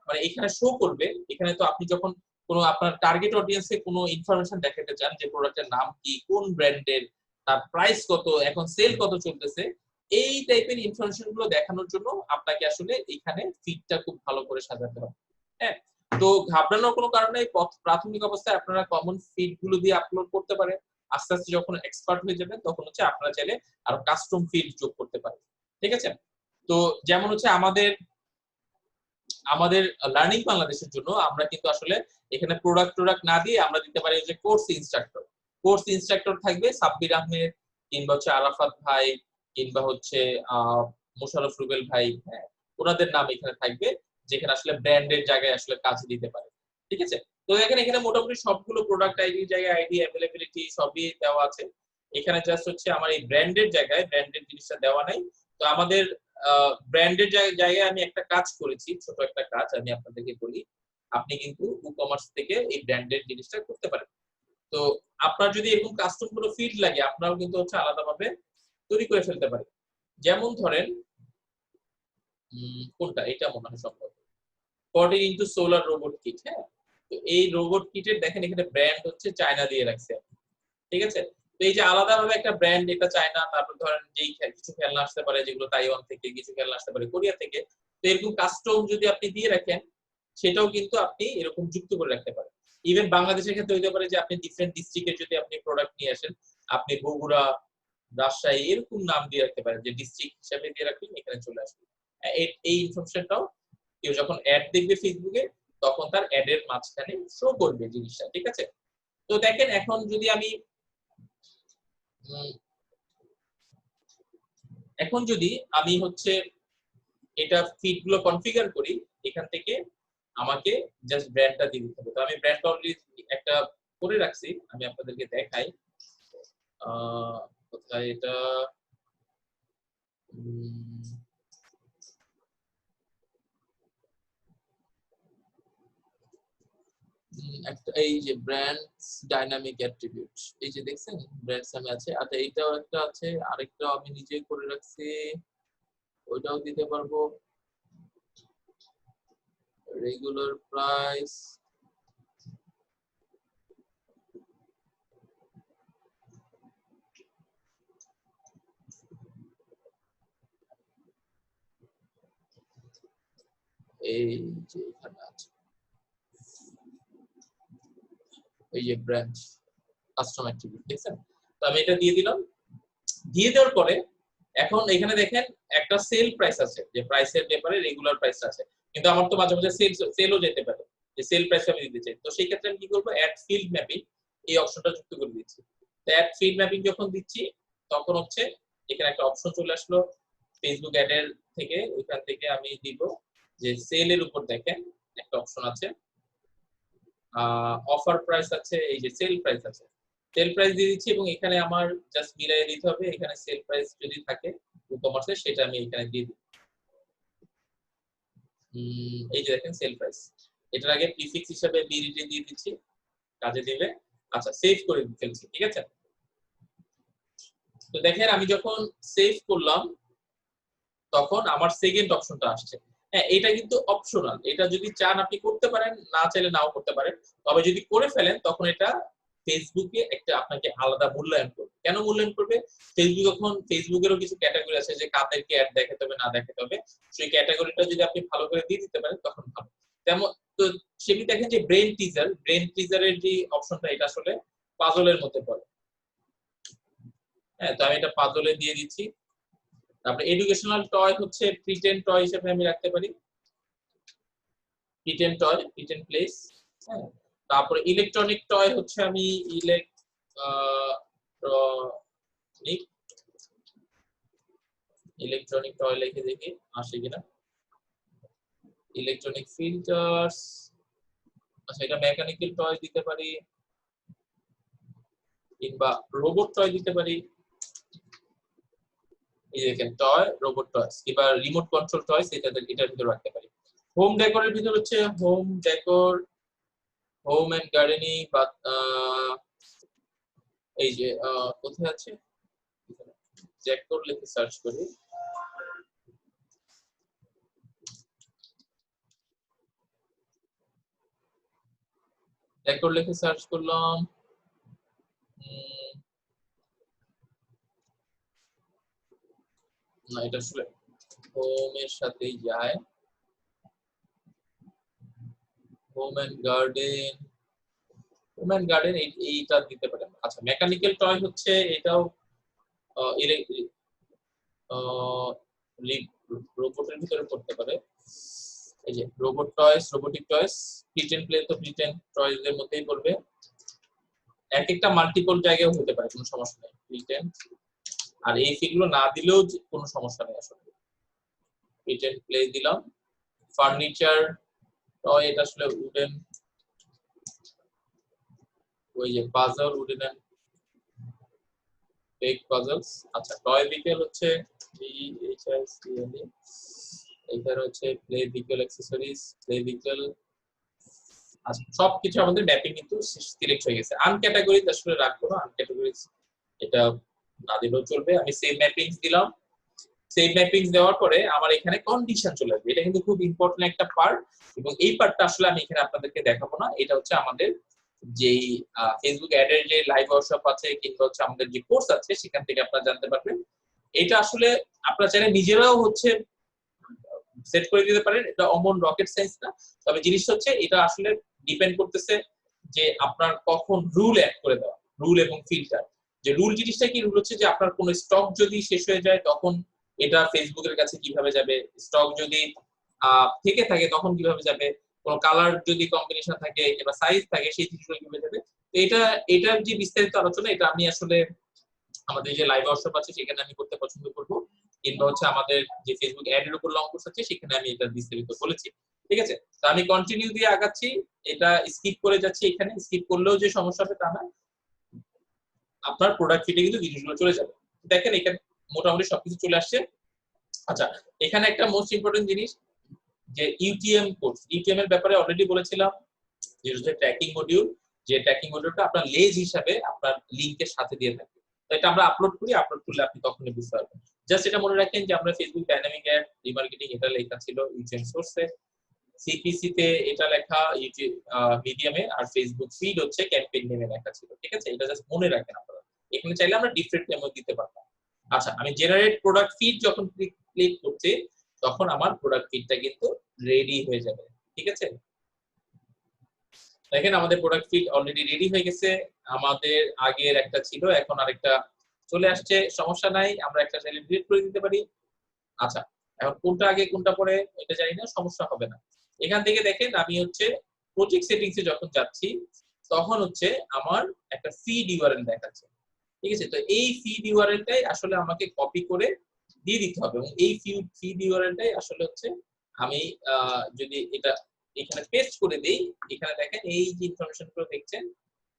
Speaker 1: মানে এখানে শো করবে, এখানে তো আপনি যখন কোনো আপনার টার্গেট অডিয়েন্সে কোনো ইনফরমেশন দেখাতে চান যে প্রোডাক্টের নাম কি, কোন ব্র্যান্ডের, তার প্রাইস কত, এখন সেল কত চলতেছে, এই টাইপের ইনফরমেশন গুলো দেখানোর জন্য আপনাকে আসলে এখানে ফিডটা খুব ভালো করে সাজাতে হবে। হ্যাঁ, তো ঘাবড়ানোর কোনো কারণ নেই। প্রাথমিক অবস্থায় আপনারা কমন ফিড গুলো দিয়ে আপলোড করতে পারেন। আস্তে আস্তে যখন এক্সপার্ট হয়ে যাবেন তখন হচ্ছে আপনারা চাইলে আরো কাস্টম ফিড যোগ করতে পারেন। ঠিক আছে? তো যেমন হচ্ছে আমাদের আমাদের লার্নিং বাংলাদেশের জন্য আমরা কিন্তু আসলে এখানে প্রোডাক্ট না দিয়ে আমরা দিতে পারি যে কোর্স ইনস্ট্রাক্টর থাকবে সাব্বির আহমেদ কিংবা হচ্ছে আরাফাত ভাই কিংবা হচ্ছে মোশাররফ রুবেল ভাই। হ্যাঁ, ওনাদের নাম এখানে থাকবে, যেখানে আসলে ব্র্যান্ডের জায়গায় আসলে কাজ দিতে পারে। ঠিক আছে? তো দেখেন এখানে মোটামুটি সবগুলো প্রোডাক্ট আইডির জায়গায় আইডি অ্যাভেলেবিলিটি সবই দেওয়া আছে। এখানে জাস্ট হচ্ছে আমার এই ব্র্যান্ডের জায়গায় ব্র্যান্ডের জিনিসটা দেওয়া নাই। তো আমাদের ব্র্যান্ডের জায়গায় আমি একটা কাজ করেছি, ছোট একটা কাজ আমি আপনাদেরকে বলি। আপনি কিন্তু ই-কমার্স থেকে এই ব্র্যান্ডের জিনিসটা করতে পারেন। তো আপনার যদি এরকম কাস্টম কোনো ফিল্ড লাগে আপনারাও কিন্তু হচ্ছে আলাদাভাবে তৈরি করে ফেলতে পারেন। যেমন ধরেন কোনটা এটা মনে হয় সম্ভব 14 ইনটু সোলার রোবট কিট। হ্যাঁ, তো এই রোবট কিটের দেখেন এখানে ব্র্যান্ড হচ্ছে চায়না দিয়ে রাখছে। ঠিক আছে? তো এই যে আলাদাভাবে একটা ব্র্যান্ড, এটা চায়না, তারপর ধরেন যেই কিছু খেলনা আসতে পারে যেগুলো তাইওয়ান থেকে, কিছু খেলনা আসতে পারে কোরিয়া থেকে। তো এরকম কাস্টম যদি আপনি দিয়ে রাখেন সেটাও কিন্তু আপনি এরকম যুক্ত করে রাখতে পারেন। ইভেন বাংলাদেশের ক্ষেত্রে হতে পারে যে আপনি ডিফারেন্ট ডিস্ট্রিক্টে যদি আপনি প্রোডাক্ট নিয়ে আসেন, আপনি বগুড়া, রাজশাহী এরকম নাম দিয়ে রাখতে পারেন, যে ডিস্ট্রিক্ট হিসেবে দিয়ে রাখবেন এখানে চলে আসবে। এই ইনফরমেশনটাও কেউ যখন অ্যাড দেখবে ফেসবুকে তখন তার অ্যাডের মাঝখানে শো করবে জিনিসটা। ঠিক আছে? তো দেখেন এখন যদি আমি হচ্ছে এটা ফিড গুলো কনফিগার করি, এখান থেকে আমাকে জাস্ট ব্র্যান্ডটা দিয়ে দিতে হবে। তো আমি ব্র্যান্ডটা অলরেডি একটা করে রাখছি, আমি আপনাদেরকে দেখাই। কোথায় এটা, একটা এই যে ব্র্যান্ডস ডাইনামিক অ্যাট্রিবিউট, এই যে দেখছেন ব্র্যান্ডস নামে আছে। আচ্ছা এইটাও একটা আছে, আরেকটা আমি নিজে করে রাখছি, ওইটাও দিতে পারবো। রেগুলার প্রাইস, এই যে এখানে আছে এই যে ব্র্যান্ড কাস্টম অ্যাট্রিবিউট, দেখছেন? তো আমি এটা দিয়ে দিলাম। দিয়ে দেওয়ার পরে এখন এখানে দেখেন একটা সেল প্রাইস আছে, যে প্রাইসের ব্যাপারে রেগুলার প্রাইস আছে, কিন্তু আমার তো মাঝে মাঝে সেলও যেতে পারে, যে সেল প্রাইস আমি দিতে চাই। তো সেই ক্ষেত্রে আমি কি করব, অ্যাড ফিল্ড ম্যাপিং এই অপশনটা যুক্ত করে দিচ্ছি। তো অ্যাড ফিল্ড ম্যাপিং যখন দিচ্ছি তখন হচ্ছে এখানে একটা অপশন চলে আসলো ফেসবুক অ্যাডের থেকে, ওইখান থেকে আমি দিব যে সেলের উপর দেখেন একটা অপশন আছে, অফার প্রাইস আছে, এই যে সেল প্রাইস আছে, সেল প্রাইস দিয়ে দিচ্ছি এবং এখানে আমার জাস্ট মিলাই দিতে হবে। এখানে সেল প্রাইস যদি থাকে ই-কমার্সে সেটা আমি এখানে দিয়ে দিই। এই যে দেখেন সেল প্রাইস, এটার আগে প্রিফিক্স হিসেবে বিডিটি দিয়ে দিচ্ছি, কাজে দেবে। আচ্ছা সেভ করে ফেলছি। ঠিক আছে? তো দেখেন আমি যখন সেভ করলাম তখন আমার সেকেন্ড অপশনটা আসছে। হ্যাঁ, এটা কিন্তু অপশনাল, এটা যদি চান আপনি করতে পারেন, না চাইলে নাও করতে পারেন। তবে যদি করে ফেলেন তখন এটা ফেসবুকে একটা আপনাকে আলাদা মূল্যায়ন করবে। কেন মূল্যায়ন করবে? ফেসবুকেরও কিছু ক্যাটাগরি আছে যে কাদেরকে অ্যাড দেখাতে হবে না দেখাতে হবে, সেই ক্যাটাগরিটা যদি আপনি ভালো করে দিয়ে দিতে পারেন তখন ভালো। তেমন তো সেটি দেখেন যে ব্রেন টিজারের যে অপশনটা এটা আসলে পাজলের মধ্যে পড়ে। হ্যাঁ, তো আমি এটা পাজলে দিয়ে দিচ্ছি। তারপরে এডুকেশনাল টয় হচ্ছে প্রিটেন্ড টয় হিসেবে আমি রাখতে পারি, প্রিটেন্ড টয়, প্রিটেন্ড প্লেস। হ্যাঁ, তারপরে ইলেকট্রনিক টয় হচ্ছে আমি ইলেকট্রনিক টয় লিখে দেখি আসে কিনা। ইলেকট্রনিক ফিল্টার্স, আচ্ছা এটা মেকানিক্যাল টয় দিতে পারি, কিংবা রোবট টয় দিতে পারি। এই দেখেন টয়, রোবট টয় কিংবা রিমোট কন্ট্রোল টয়, এটার ভিতরে রাখতে পারি। হোম ডেকোরের ভিতর হচ্ছে home decor, home and gardening, বা এই যে কোথায় আছে, ডেকোর লিখে সার্চ করি। ডেকোর লিখে সার্চ করলাম, না এটা আসলে হোম এর সাথেই যায়, home and garden, home and garden এইটা দিতে পারেন। আচ্ছা মেকানিক্যাল টয় হচ্ছে এটাও রোবটের ভিতরে পড়তে পারে। এই যে রোবট টয়স, রোবোটিক টয়স, প্রিটেন্ড প্লে তো প্রিটেন্ড টয়স এর মধ্যেই পড়বে। এক একটা মাল্টিপল জায়গায় হতে পারে, কোনো সমস্যা নেই প্রিটেন্ড। আর এই ফিগুলো না দিলেও কোনো সমস্যা নেই আসলে। প্রিটেন্ড প্লে দিলাম। ফার্নিচার টয়, এটা আসলে উডেন, ওই যে puzzle, wooden and peg puzzles. আচ্ছা টয় ভিকেল হচ্ছে BHICLE, এখানে হচ্ছে play vehicle accessories, play vehicle. আচ্ছা সবকিছু আমাদের ম্যাপিং কিন্তু সিলেক্ট হয়ে গেছে। আনক্যাটাগরিজ আসলে রাখবো না, আনক্যাটাগরিজ এটা না দিলেও চলবে। আমি সেভ ম্যাপিংস দিলাম। সেভ ম্যাপিংস দেওয়ার পরে আমার এখানে কন্ডিশন চলে আসবে। এটা কিন্তু খুব ইম্পর্টেন্ট একটা পার্ট, এবং এই পার্টটা আসলে আমি এখানে আপনাদেরকে দেখাবো না। এটা হচ্ছে আমাদের যেই ফেসবুক অ্যাডের যে লাইভ ওয়ার্কশপ আছে, কিংবা হচ্ছে আমাদের যে কোর্স আছে, সেখান থেকে আপনারা জানতে পারবেন। এটা আসলে আপনারা চাইলে নিজেরাও হচ্ছে সেট করে দিতে পারেন, এটা অমন রকেট সায়েন্স না। তবে জিনিসটা হচ্ছে এটা আসলে ডিপেন্ড করতেছে যে আপনার কখন রুল অ্যাড করে দেওয়া, রুল এবং ফিল্টার। যে রুল জিনিসটা কি, রুল হচ্ছে যে আপনার কোনো স্টক যদি শেষ হয়ে যায় তখন এটা ফেসবুকের কাছে কিভাবে যাবে, স্টক যদি থেকে থাকে তখন কিভাবে যাবে, কোনো কালার যদি কম্বিনেশন থাকে কিংবা সাইজ থাকে সেই জিনিসগুলো কিভাবে যাবে। তো এটার যে বিস্তারিত আলোচনা, এটা আমি আসলে আমাদের যে লাইভ ওয়ার্কশপ আছে সেখানে আমি করতে পছন্দ করব, কিংবা হচ্ছে আমাদের যে ফেসবুক অ্যাড এর উপর লং কোর্স আছে সেখানে আমি এটা বিস্তারিত বলেছি। ঠিক আছে, তো আমি কন্টিনিউ দিয়ে আগাচ্ছি, এটা স্কিপ করে যাচ্ছি। এখানে স্কিপ করলেও যে সমস্যা হবে তা না, আপনার প্রোডাক্ট ফিটে কিন্তু জিনিসগুলো চলে যাবে। দেখেন এখানে মোটামুটি সবকিছু চলে আসছে। আচ্ছা এখানে একটা মোস্ট ইম্পর্টেন্ট জিনিস, যে ইউটিএম কোর্স, ইউটিএম এর ব্যাপারে অলরেডি বলেছিলাম, যে হচ্ছে ট্র্যাকিং মডিউল, যে ট্র্যাকিং মডিউলটা আপনার লেজ হিসাবে আপনার লিংকের সাথে দিয়ে থাকবে। তো এটা আমরা আপলোড করি, আপলোড করলে আপনি তখনই বুঝতে পারবেন। জাস্ট এটা মনে রাখেন যে আমরা ফেসবুক ডাইনামিক অ্যাড রিমার্কেটিং এটা লেখা ছিল ইউটিএম সোর্সে, সিপিসি তে এটা লেখা ইউটিউব মিডিয়ামে, আর ফেসবুক ফিড হচ্ছে ক্যাম্পেইন নেমে লেখা ছিল। ঠিক আছে, এটা জাস্ট মনে রাখেন আপনারা। এখানে চাইলে আমরা ডিফারেন্ট নেমও দিতে পারবো। আচ্ছা আমি জেনারেট প্রোডাক্ট ফিড যখন ক্লিক করছি, তখন আমার প্রোডাক্ট ফিডটা কিন্তু রেডি হয়ে যাবে। ঠিক আছে, দেখেন আমাদের প্রোডাক্ট ফিড অলরেডি রেডি হয়ে গেছে। আমাদের আগের একটা ছিল, এখন আরেকটা চলে আসছে, সমস্যা নাই, আমরা একটা চাইলে ডিলিট করে দিতে পারি। আচ্ছা এখন কোনটা আগে কোনটা পরে এটা জানি না, সমস্যা হবে না। এখান থেকে দেখেন আমি হচ্ছে প্রজেক্ট সেটিংসে যখন যাচ্ছি, তখন হচ্ছে আমার একটা ফিড ইউআরএল দেখাচ্ছে। ঠিক আছে, তো এই ফিড ইউআরএলটাই আসলে আমাকে কপি করে দিয়ে দিতে হবে, এবং এই ফিড ইউআরএলটাই আসলে হচ্ছে আমি যদি এটা এখানে পেস্ট করে দেই, এখানে দেখেন এই যে ইনফরমেশন গুলো দেখছেন,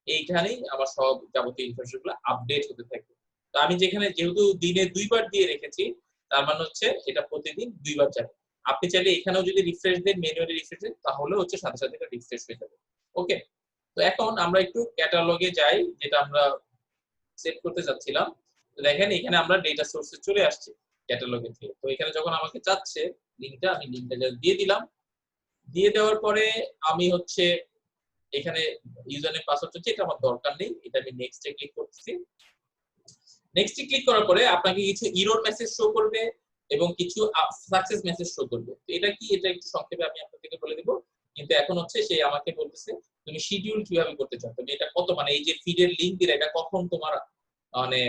Speaker 1: এইখানেই আমার সব যাবতীয় ইনফরমেশন গুলো আপডেট হতে থাকবে। তো আমি যেহেতু দিনে 2বার দিয়ে রেখেছি, তার মানে হচ্ছে এটা প্রতিদিন 2বার যাবে। আপনি চাইলে এখানেও যদি রিফ্রেশ দেন, ম্যানুয়ালি রিফ্রেশ দেন, তাহলে হচ্ছে সাথে সাথে এটা রিফ্রেশ হয়ে যাবে। ওকে, তো এখন আমরা একটু ক্যাটালগে যাই, যেটা আমরা সেট করতে যাচ্ছিলাম। তো দেখেন এখানে আমরা ডেটা সোর্সে চলে আসছি ক্যাটালগে থেকে। তো এখানে যখন আমাকে চাচ্ছে লিংকটা, আমি লিংকটা জাস্ট দিয়ে দিলাম। দিয়ে দেওয়ার পরে আমি হচ্ছে এখানে ইউজার নেম পাসওয়ার্ড হচ্ছে, এটা আমার দরকার নেই, এটা আমি নেক্সটে ক্লিক করতেছি। নেক্সটে ক্লিক করার পরে আপনাকে কিছু এরর মেসেজ শো করবে এবং কিছু সাকসেস মেসেজ শো করবে। তো এটা কি, এটা একটু সংক্ষেপে আমি আপনাদেরকে বলে দেব। কিন্তু এখন হচ্ছে সে আমাকে বলতেছে তুমি শিডিউল কিভাবে করতে চাও, তুমি এটা কত, মানে এই যে ফিডের লিংক দিলে এটা কখন তোমার মানে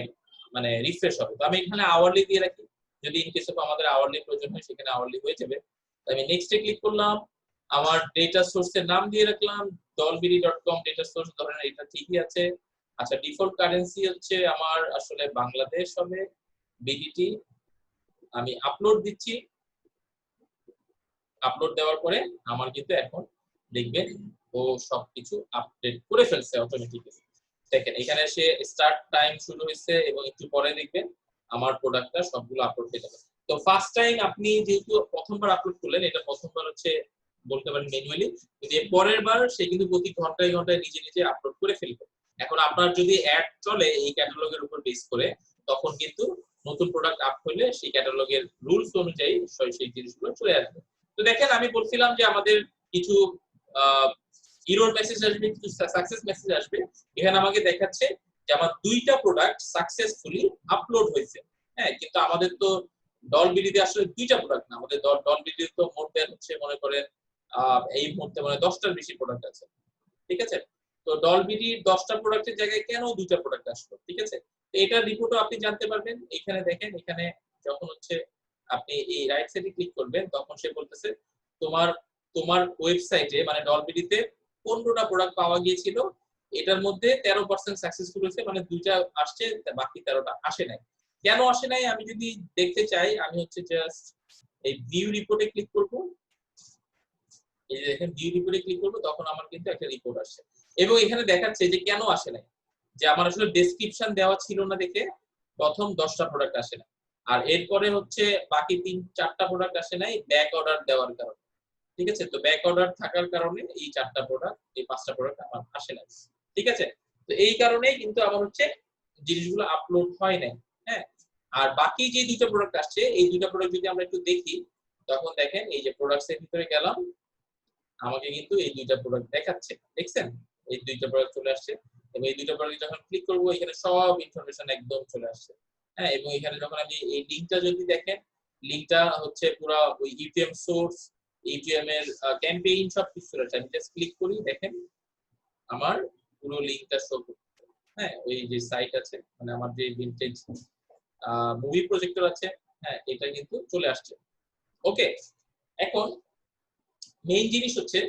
Speaker 1: মানে রিফ্রেশ হবে। তো আমি এখানে আওয়ারলি দিয়ে রাখি, যদি ইন কেস অফ আমাদের আওয়ারলি প্রয়োজন হয় সেখানে আওয়ারলি হয়ে যাবে। আমি নেক্সটে ক্লিক করলাম, আমার ডেটা সোর্সের নাম দিয়ে রাখলাম dolbiri.com ডেটা সোর্স, ধরেন এটা ঠিকই আছে। আচ্ছা, ডিফল্ট কারেন্সি হচ্ছে আমার আসলে বাংলাদেশ হবে, বিডিটি। আমি আপলোড দিচ্ছি, আপলোড দেওয়ার পরে আমার কিন্তু এখন দেখবেন ও সবকিছু আপডেট করে ফেলছে অটোমেটিক্যালি। দেখেন এখানে সে স্টার্ট টাইম শুরু হয়েছে এবং একটু পরে দেখবেন আমার প্রোডাক্টটা সবগুলো আপলোড হয়ে যাবে। তো ফার্স্ট টাইম আপনি যেহেতু প্রথমবার আপলোড করলেন, এটা প্রথমবার হচ্ছে বলতে পারেন ম্যানুয়ালি, কিন্তু এর পরের বার সে কিন্তু প্রতি ঘন্টায় ঘন্টায় নিজে নিজে আপলোড করে ফেলবে। এখন আপনার যদি অ্যাড চলে এই ক্যাটালগের উপর বেস করে, তখন কিন্তু নতুন প্রোডাক্ট আপ হলে সেই ক্যাটালগের রুলস অনুযায়ী সেই জিনিসগুলো চলে আসবে। তো দেখেন আমি বলছিলাম যে আমাদের কিছু এরর মেসেজ আসবে, কিছু সাকসেস মেসেজ আসবে। এখানে আমাকে দেখাচ্ছে যে আমার দুইটা প্রোডাক্ট সাকসেসফুলি আপলোড হয়েছে। হ্যাঁ, কিন্তু আমাদের তো ডলবিডিতে আসলে দুইটা প্রোডাক্ট না, আমাদের ডলবিডিতে তো মোর দেন হচ্ছে মনে করেন এই মুহূর্তে মানে 10টার বেশি প্রোডাক্ট আছে। ঠিক আছে, তো ডলবিডির 10টা প্রোডাক্টের জায়গায় কেন দুইটা প্রোডাক্ট আসলো, ঠিক আছে। এটার রিপোর্টও আপনি জানতে পারবেন। এখানে দেখেন, এখানে যখন হচ্ছে আপনি এই রাইট সাইডে ক্লিক করবেন তখন সে বলতেছে তোমার তোমার ওয়েবসাইটে মানে ডলবিডিতে 15টা প্রোডাক্ট পাওয়া গিয়েছিল, এটার মধ্যে 13% সাকসেসফুল হয়েছে, মানে দুইটা আসছে, বাকি 13টা আসে নাই। কেন আসে নাই আমি যদি দেখতে চাই, আমি হচ্ছে জাস্ট এই ভিউ রিপোর্টে ক্লিক করব। এই যে দেখেন ভিউ রিপোর্টে ক্লিক করব, তখন আমার কিন্তু একটা রিপোর্ট আসছে এবং এখানে দেখাচ্ছে যে কেন আসে নাই, যে আমার আসলে ডেসক্রিপশন দেওয়া ছিল না দেখে প্রথম 10টা প্রোডাক্ট আসে না। আর এরপরে হচ্ছে বাকি 3-4টা প্রোডাক্ট আসে নাই ব্যাক অর্ডার দেওয়ার কারণে। ঠিক আছে, তো ব্যাক অর্ডার থাকার কারণে এই 4টা প্রোডাক্ট, এই 5টা প্রোডাক্ট আমার আসে না। ঠিক আছে, তো এই কারণেই কিন্তু আমার হচ্ছে জিনিসগুলো আপলোড হয় নাই। হ্যাঁ, আর বাকি যে দুইটা প্রোডাক্ট আসছে, এই দুইটা প্রোডাক্ট যদি আমরা একটু দেখি, তখন দেখেন এই যে প্রোডাক্টস এর ভিতরে গেলাম, আমাকে কিন্তু এই দুইটা প্রোডাক্ট দেখাচ্ছে, দেখছেন এই দুইটা প্রোডাক্ট চলে আসছে। এবং এই দুইটা প্রোডাক্ট যখন ক্লিক করব এখানে সব ইনফরমেশন একদম চলে আসছে। হ্যাঁ, এবং এখানে যখন আমি এই লিংকটা যদি দেখেন, লিংকটা হচ্ছে পুরো ওই ইউটিএম সোর্স, ইউটিএম এর ক্যাম্পেইন সব কিছু চলে আসছে। আমি জাস্ট ক্লিক করি, দেখেন আমার পুরো লিংকটা শো করছে। হ্যাঁ, ওই যে সাইট আছে মানে আমার যে ভিনটেজ মুভি প্রজেক্টর আছে, হ্যাঁ এটা কিন্তু চলে আসছে। ওকে, এখন মেইন জিনিস হচ্ছে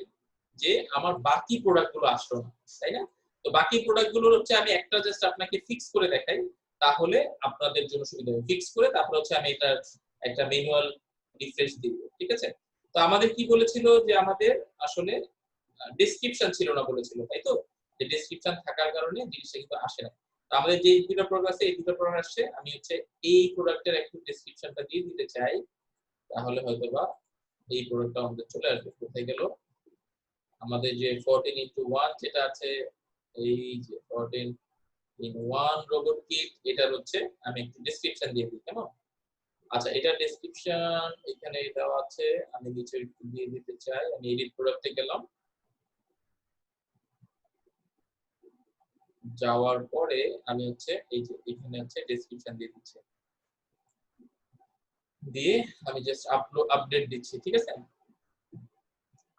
Speaker 1: যে আমার বাকি প্রোডাক্ট গুলো আসলো না, তাই না? তো বাকি প্রোডাক্ট গুলো হচ্ছে আমি একটা জাস্ট আপনাকে ফিক্স করে দেখাই, তাহলে আপনাদের জন্য সুবিধা হবে। ফিক্স করে তারপর হচ্ছে আমি এটা একটা ম্যানুয়াল রিফ্রেশ দিব। ঠিক আছে, তো আমাদের কি বলেছিল যে আমাদের আসলে ডেসক্রিপশন ছিল না বলেছিল, তাই তো? যে ডেসক্রিপশন থাকার কারণে জিনিসটা কিন্তু আসে না। তো আমাদের যে দুটো প্রোডাক্ট আছে, এই দুটো প্রোডাক্ট আসছে, আমি হচ্ছে এই প্রোডাক্টের একটু ডেসক্রিপশনটা দিয়ে দিতে চাই, তাহলে হয়তোবা এই প্রোডাক্টটা আমাদের চলে আসবে। কোথায় গেল আমাদের যে 14x1 যেটা আছে, এই যে 14x1 রোবট কিট, এটার হচ্ছে আমি একটু ডেসক্রিপশন দিয়ে দিই কেমন। আচ্ছা, এটা ডেসক্রিপশন এখানে দেওয়া আছে, আমি নিচে একটু দিয়ে দিতে চাই। আমি এডিট প্রোডাক্টে গেলাম, যাওয়ার পরে আমি হচ্ছে এই যে এখানে হচ্ছে ডেসক্রিপশন দিয়ে দিচ্ছি, দিয়ে আমি জাস্ট আপডেট দিচ্ছি। ঠিক আছে,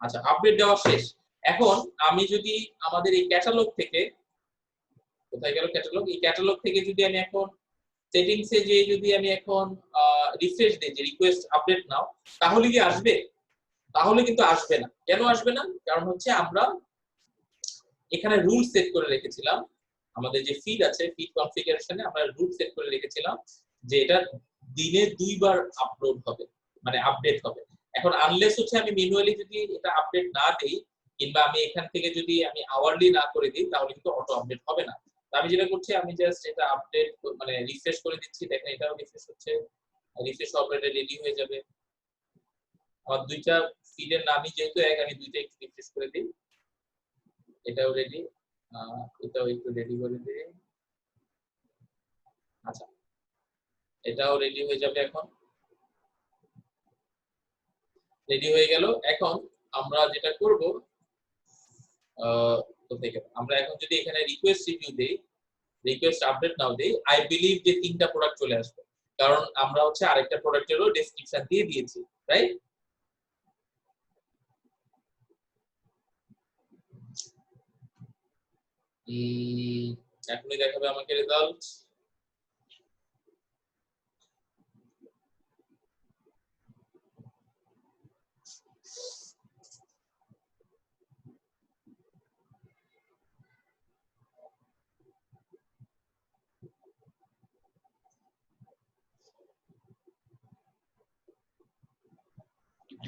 Speaker 1: আচ্ছা আপডেট দেওয়া শেষ। এখন আমি যদি আমাদের এই ক্যাটালগ থেকে, কোথায় গেল ক্যাটালগ, এই ক্যাটালগ থেকে যদি আমি এখন সেটিংসে যে যদি আমি এখন রিফ্রেশ দেই যে রিকোয়েস্ট আপডেট নাও, তাহলে কি আসবে? তাহলে কিন্তু আসবে না। কেন আসবে না? কারণ হচ্ছে আমরা এখানে রুল সেট করে রেখেছিলাম, আমাদের যে ফিড আছে ফিড কনফিগারেশনে আমরা রুল সেট করে রেখেছিলাম যে এটা দিনে 2বার আপলোড হবে, মানে আপডেট হবে। এখন আনলেস হচ্ছে আমি ম্যানুয়ালি যদি এটা আপডেট না দেই, কিংবা আমি এখান থেকে যদি আমি আওয়ারলি না করে দিই, তাহলে কিন্তু অটো আপডেট হবে না। তো আমি যেটা করছি, আমি জাস্ট এটা আপডেট মানে রিফ্রেশ করে দিচ্ছি, দেখেন এটাও রিফ্রেশ হচ্ছে, রিফ্রেশ অলরেডি রেডি হয়ে যাবে। আমার দুইটা ফিডের নামই যেহেতু এক, আমি দুইটা একটু রিফ্রেশ করে দিই, এটাও রেডি, এটাও একটু রেডি করে দিই। আচ্ছা, এটাও রেডি হয়ে যাবে, এখন রেডি হয়ে গেল। এখন আমরা যেটা করব, কোথায় গেল, আমরা এখন যদি এখানে রিকোয়েস্ট রিভিউ দেই, রিকোয়েস্ট আপডেট নাও দেই, আই বিলিভ যে 3টা প্রোডাক্ট চলে আসবে, কারণ আমরা হচ্ছে আরেকটা প্রোডাক্টেরও ডেসক্রিপশন দিয়ে দিয়েছি, রাইট? এখনই দেখাবে আমাকে রেজাল্ট।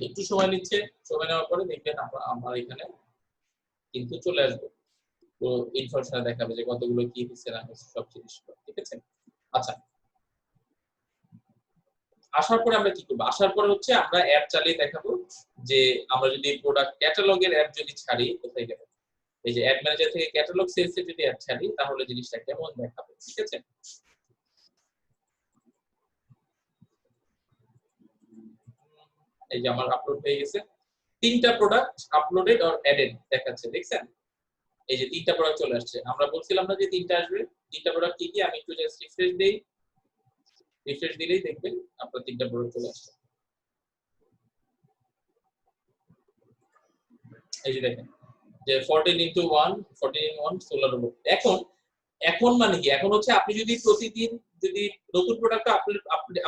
Speaker 1: একটু সময় নিচ্ছে, সময় নেওয়ার পরে দেখবেন আমার এখানে কিন্তু চলে আসবে, তো ইনফরমেশন দেখাবে যে কতগুলো কি হচ্ছে না হচ্ছে সব জিনিস, ঠিক আছে। আচ্ছা, আসার পরে আমরা কি করবো, আসার পরে হচ্ছে আমরা অ্যাড চালিয়ে দেখাবো যে আমরা যদি প্রোডাক্ট ক্যাটালগের অ্যাড যদি ছাড়ি, কোথায় গেল, এই যে অ্যাড ম্যানেজার থেকে ক্যাটালগ সেলস এর যদি অ্যাড ছাড়ি তাহলে জিনিসটা কেমন দেখাবে, ঠিক আছে। এই যে আমার আপলোড হয়ে গেছে, 3টা প্রোডাক্ট আপলোডেড অর অ্যাডেড দেখাচ্ছে, দেখছেন। এই যে 3টা প্রোডাক্ট চলে আসছে, আমরা বলছিলাম না যে 3টা আসবে। 3টা প্রোডাক্ট কি কি, আমি একটু জাস্ট রিফ্রেশ দেই, রিফ্রেশ দিলেই দেখবেন আপনার 3টা প্রোডাক্ট চলে আসছে। এই যে দেখেন যে 14x1 14x1 সোলার রোবট। এখন এখন মানে কি, এখন হচ্ছে আপনি যদি প্রতিদিন যদি নতুন প্রোডাক্ট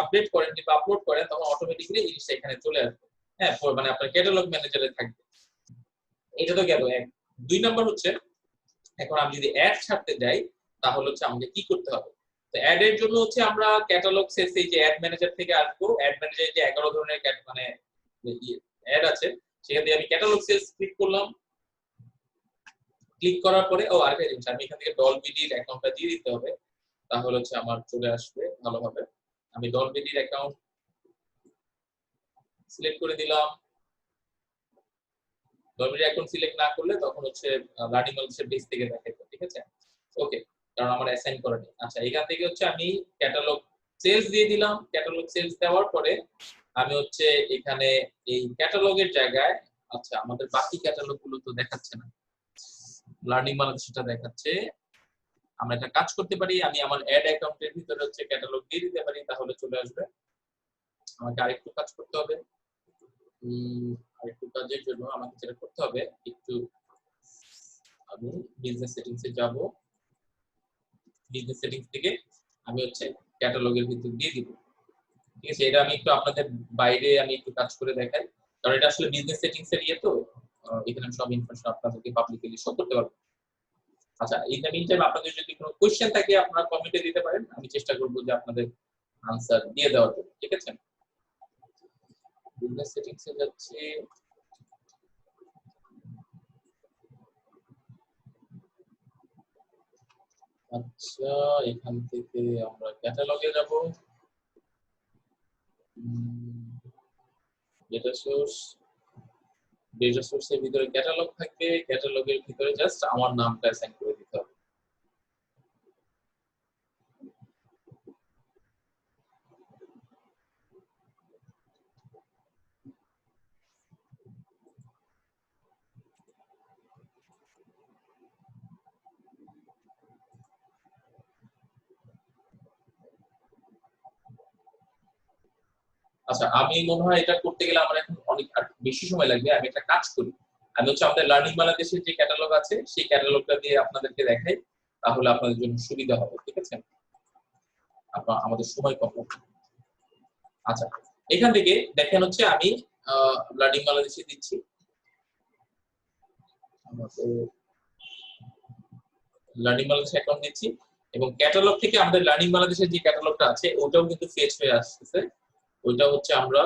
Speaker 1: আপডেট করেন কিংবা আপলোড করেন তখন অটোমেটিক্যালি এই জিনিসটা এখানে চলে আসবে। হ্যাঁ, মানে আপনার ক্যাটালগ ম্যানেজারে থাকবে। এটা তো গেল এক। 2 নাম্বার হচ্ছে এখন আমি যদি অ্যাড ছাড়তে যাই তাহলে হচ্ছে আমাকে কি করতে হবে। তো অ্যাড এর জন্য হচ্ছে আমরা ক্যাটালগ সেলস এই যে অ্যাড ম্যানেজার থেকে আসবো, অ্যাড ম্যানেজারে যে 11 ধরনের মানে অ্যাড আছে সেখান থেকে আমি ক্যাটালগ সেলস ক্লিক করলাম। ক্লিক করার পরে আরেকটা জিনিস, আমি এখান থেকে ডলবিডির অ্যাকাউন্টটা দিয়ে দিতে হবে, তাহলে হচ্ছে আমার চলে আসবে ভালোভাবে। আমি ডলবিডির অ্যাকাউন্ট সিলেক্ট করে দিলাম। ডলবিডির অ্যাকাউন্ট সিলেক্ট না করলে তখন হচ্ছে লার্নিং ম্যানেজার বেস থেকে দেখাবে, ঠিক আছে। ওকে, কারণ আমার অ্যাসাইন করা নেই। আচ্ছা, এখান থেকে হচ্ছে আমি ক্যাটালগ সেলস দিয়ে দিলাম। ক্যাটালগ সেলস দেওয়ার পরে আমি হচ্ছে এখানে এই ক্যাটালগের জায়গায়, আচ্ছা আমাদের বাকি ক্যাটালগ গুলো তো দেখাচ্ছে না, লার্নিং বাংলাদেশটা দেখাচ্ছে। আমরা একটা কাজ করতে পারি, আমি আমার অ্যাড অ্যাকাউন্টের ভিতরে হচ্ছে ক্যাটালগ দিয়ে দিতে পারি, তাহলে চলে আসবে। আমাকে আরেকটু কাজ করতে হবে, আরেকটু কাজের জন্য আমাকে যেটা করতে হবে, একটু আমি বিজনেস সেটিংস এ যাব। বিজনেস সেটিংস থেকে আমি হচ্ছে ক্যাটালগের ভিতর দিয়ে দিব, ঠিক আছে। এটা আমি একটু আপনাদের বাইরে আমি একটু কাজ করে দেখাই, কারণ এটা আসলে বিজনেস সেটিংস এর ইয়ে, তো এখানে সব ইনফরমেশন আপনাদেরকে পাবলিকলি শো করতে পারবো। আচ্ছা, এই মিন টাইম আপনাদের যদি কোনো কোশ্চেন থাকে আপনারা কমেন্টে দিতে পারেন, আমি চেষ্টা করব যে আপনাদের আনসার দিয়ে দেওয়ার জন্য, ঠিক আছে। বিজনেস সেটিংস এ যাচ্ছি। আচ্ছা, এখান থেকে আমরা ক্যাটালগে যাব। ডেটা সোর্স, ডেটা সোর্সের ভিতরে ক্যাটালগ থাকবে, ক্যাটালগের ভিতরে জাস্ট আমার নামটা অ্যাসাইন করে দিতে হবে। আচ্ছা, আমি মনে হয় এটা করতে গেলে আমার এখন অনেক বেশি সময় লাগবে। আমি একটা কাজ করি, আমি হচ্ছে আমাদের লার্নিং বাংলাদেশের যে ক্যাটালগ আছে সেই ক্যাটালগটা দিয়ে আপনাদেরকে দেখাই, তাহলে আপনাদের জন্য সুবিধা হবে, ঠিক আছে। আমাদের সময় কম লাগবে। আচ্ছা, এখান থেকে দেখেন হচ্ছে আমি লার্নিং বাংলাদেশে দিচ্ছি, লার্নিং বাংলাদেশে অ্যাকাউন্ট দিচ্ছি, এবং ক্যাটালগ থেকে আমাদের লার্নিং বাংলাদেশের যে ক্যাটালগটা আছে ওটাও কিন্তু ফেচ হয়ে আসছে। ওইটা হচ্ছে আমরা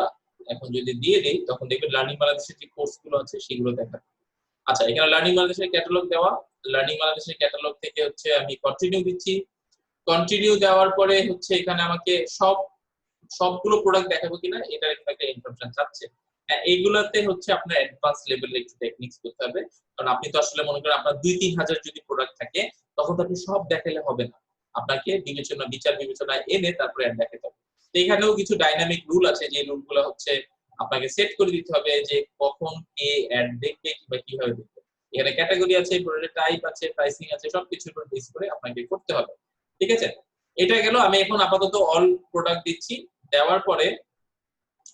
Speaker 1: এখন যদি দিয়ে দেই তখন দেখবেন লার্নিং বাংলাদেশের যে কোর্সগুলো আছে সেগুলো দেখাবে। আচ্ছা, এখানে লার্নিং বাংলাদেশের ক্যাটালগ দেওয়া, লার্নিং বাংলাদেশের ক্যাটালগ থেকে হচ্ছে আমি কন্টিনিউ দিচ্ছি। কন্টিনিউ দেওয়ার পরে হচ্ছে এখানে আমাকে সবগুলো প্রোডাক্ট দেখাবো কিনা এটা একটা ইনফরমেশন চাচ্ছে। এইগুলাতে হচ্ছে আপনার অ্যাডভান্স লেভেলের একটু টেকনিক্স করতে হবে, কারণ আপনি তো আসলে মনে করেন আপনার 2-3 হাজার যদি প্রোডাক্ট থাকে তখন তো আপনি সব দেখালে হবে না, আপনাকে বিচার বিবেচনা এনে তারপরে অ্যাড দেখাতে হবে। তো এখানেও কিছু ডাইনামিক রুল আছে, যে রুলগুলো হচ্ছে আপনাকে সেট করে দিতে হবে যে কখন কে অ্যাড দেখবে কিংবা কিভাবে দেখবে। এখানে ক্যাটাগরি আছে, প্রোডাক্ট টাইপ আছে, প্রাইসিং আছে, সবকিছুর উপর বেস করে আপনাকে করতে হবে, ঠিক আছে। এটা গেল। আমি এখন আপাতত অল প্রোডাক্ট দিচ্ছি। দেওয়ার পরে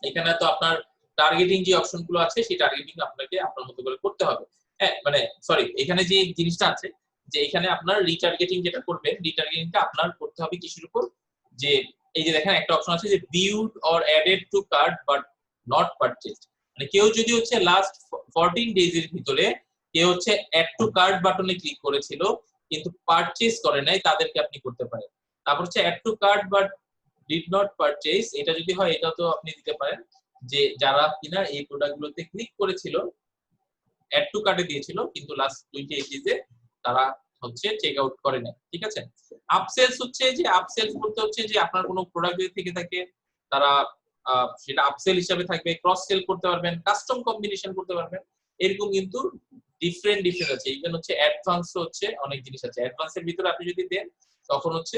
Speaker 1: এখানে তো আপনার টার্গেটিং যে অপশনগুলো আছে সেই টার্গেটিং আপনাকে আপনার মতো করে করতে হবে। হ্যাঁ, মানে সরি, এখানে যে জিনিসটা আছে যে এখানে আপনার রিটার্গেটিং যেটা করবেন, রিটার্গেটিংটা আপনার করতে হবে কিসের উপর, যে এই যে দেখেন একটা অপশন আছে যে viewed or added to cart but not purchased, মানে কেউ যদি হচ্ছে লাস্ট 14 ডেজ এর ভিতরে কেউ হচ্ছে অ্যাড টু কার্ট বাটনে ক্লিক করেছিল কিন্তু পারচেজ করে নাই, তাদেরকে আপনি করতে পারেন। তারপর হচ্ছে add to cart but did not purchase, এটা যদি হয় এটা তো আপনি দিতে পারেন যে যারা কিনা এই প্রোডাক্টগুলোতে ক্লিক করেছিল, অ্যাড টু কার্টে দিয়েছিল, কিন্তু লাস্ট 28 ডেজে তারা হচ্ছে চেক আউট করে না। ঠিক আছে? আপসেলস হচ্ছে যে আপসেলস বলতে হচ্ছে যে আপনার কোনো প্রোডাক্ট যদি থেকে থাকে, তারা সেটা আপসেল হিসাবে থাকবে, ক্রস সেল করতে পারবেন, কাস্টম কম্বিনেশন করতে পারবেন। এরকম কিন্তু ডিফারেন্ট আছে। ইভেন হচ্ছে অ্যাডভান্স হচ্ছে অনেক জিনিস আছে। অ্যাডভান্সের ভিতরে আপনি যদি দেন তখন হচ্ছে